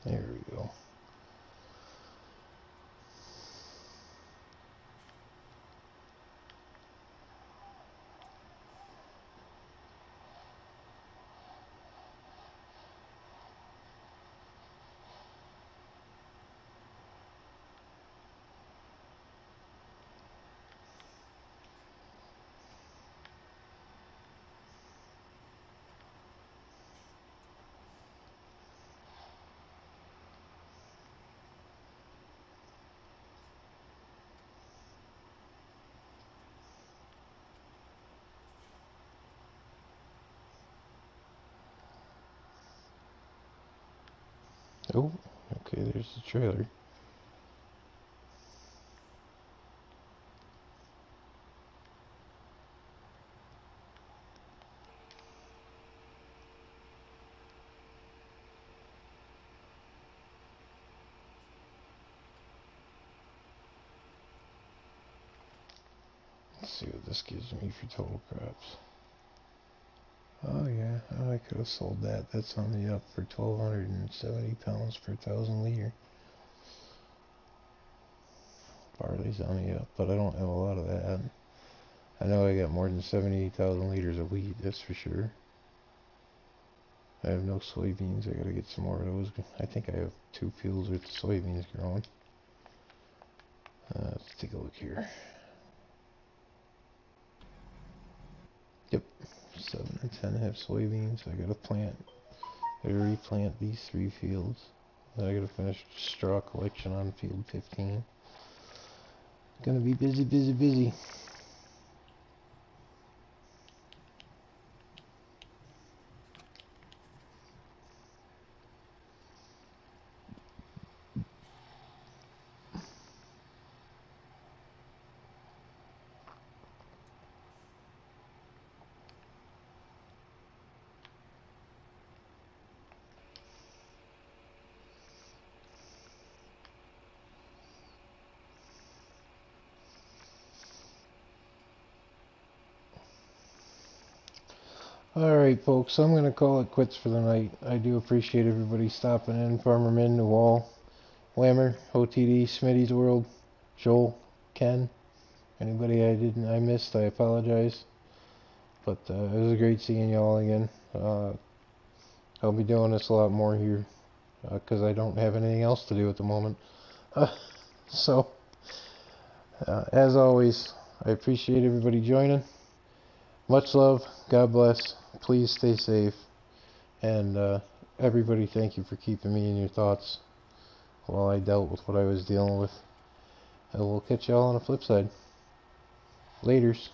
There we go. Oh, okay, there's the trailer. Let's see what this gives me for total crops. Oh yeah, oh, I could have sold that. That's on the up for 1,270 pounds per 1,000 liter. Barley's on the up, but I don't have a lot of that. I know I got more than 78,000 liters of wheat, that's for sure. I have no soybeans, I gotta get some more of those. I think I have 2 fields with soybeans growing. Let's take a look here. Yep, 7 and 10 have soybeans. I gotta replant these 3 fields. Then I gotta finish straw collection on field 15. Gonna be busy, busy, busy. Alright, folks, I'm going to call it quits for the night. I do appreciate everybody stopping in. Farmer Min, Newall, Whammer, OTD, Smitty's World, Joel, Ken. Anybody I missed, I apologize. But it was great seeing y'all again. I'll be doing this a lot more here because I don't have anything else to do at the moment. So, as always, I appreciate everybody joining. Much love. God bless. Please stay safe. And everybody, thank you for keeping me in your thoughts while I dealt with what I was dealing with. And we'll catch y'all on the flip side. Laters.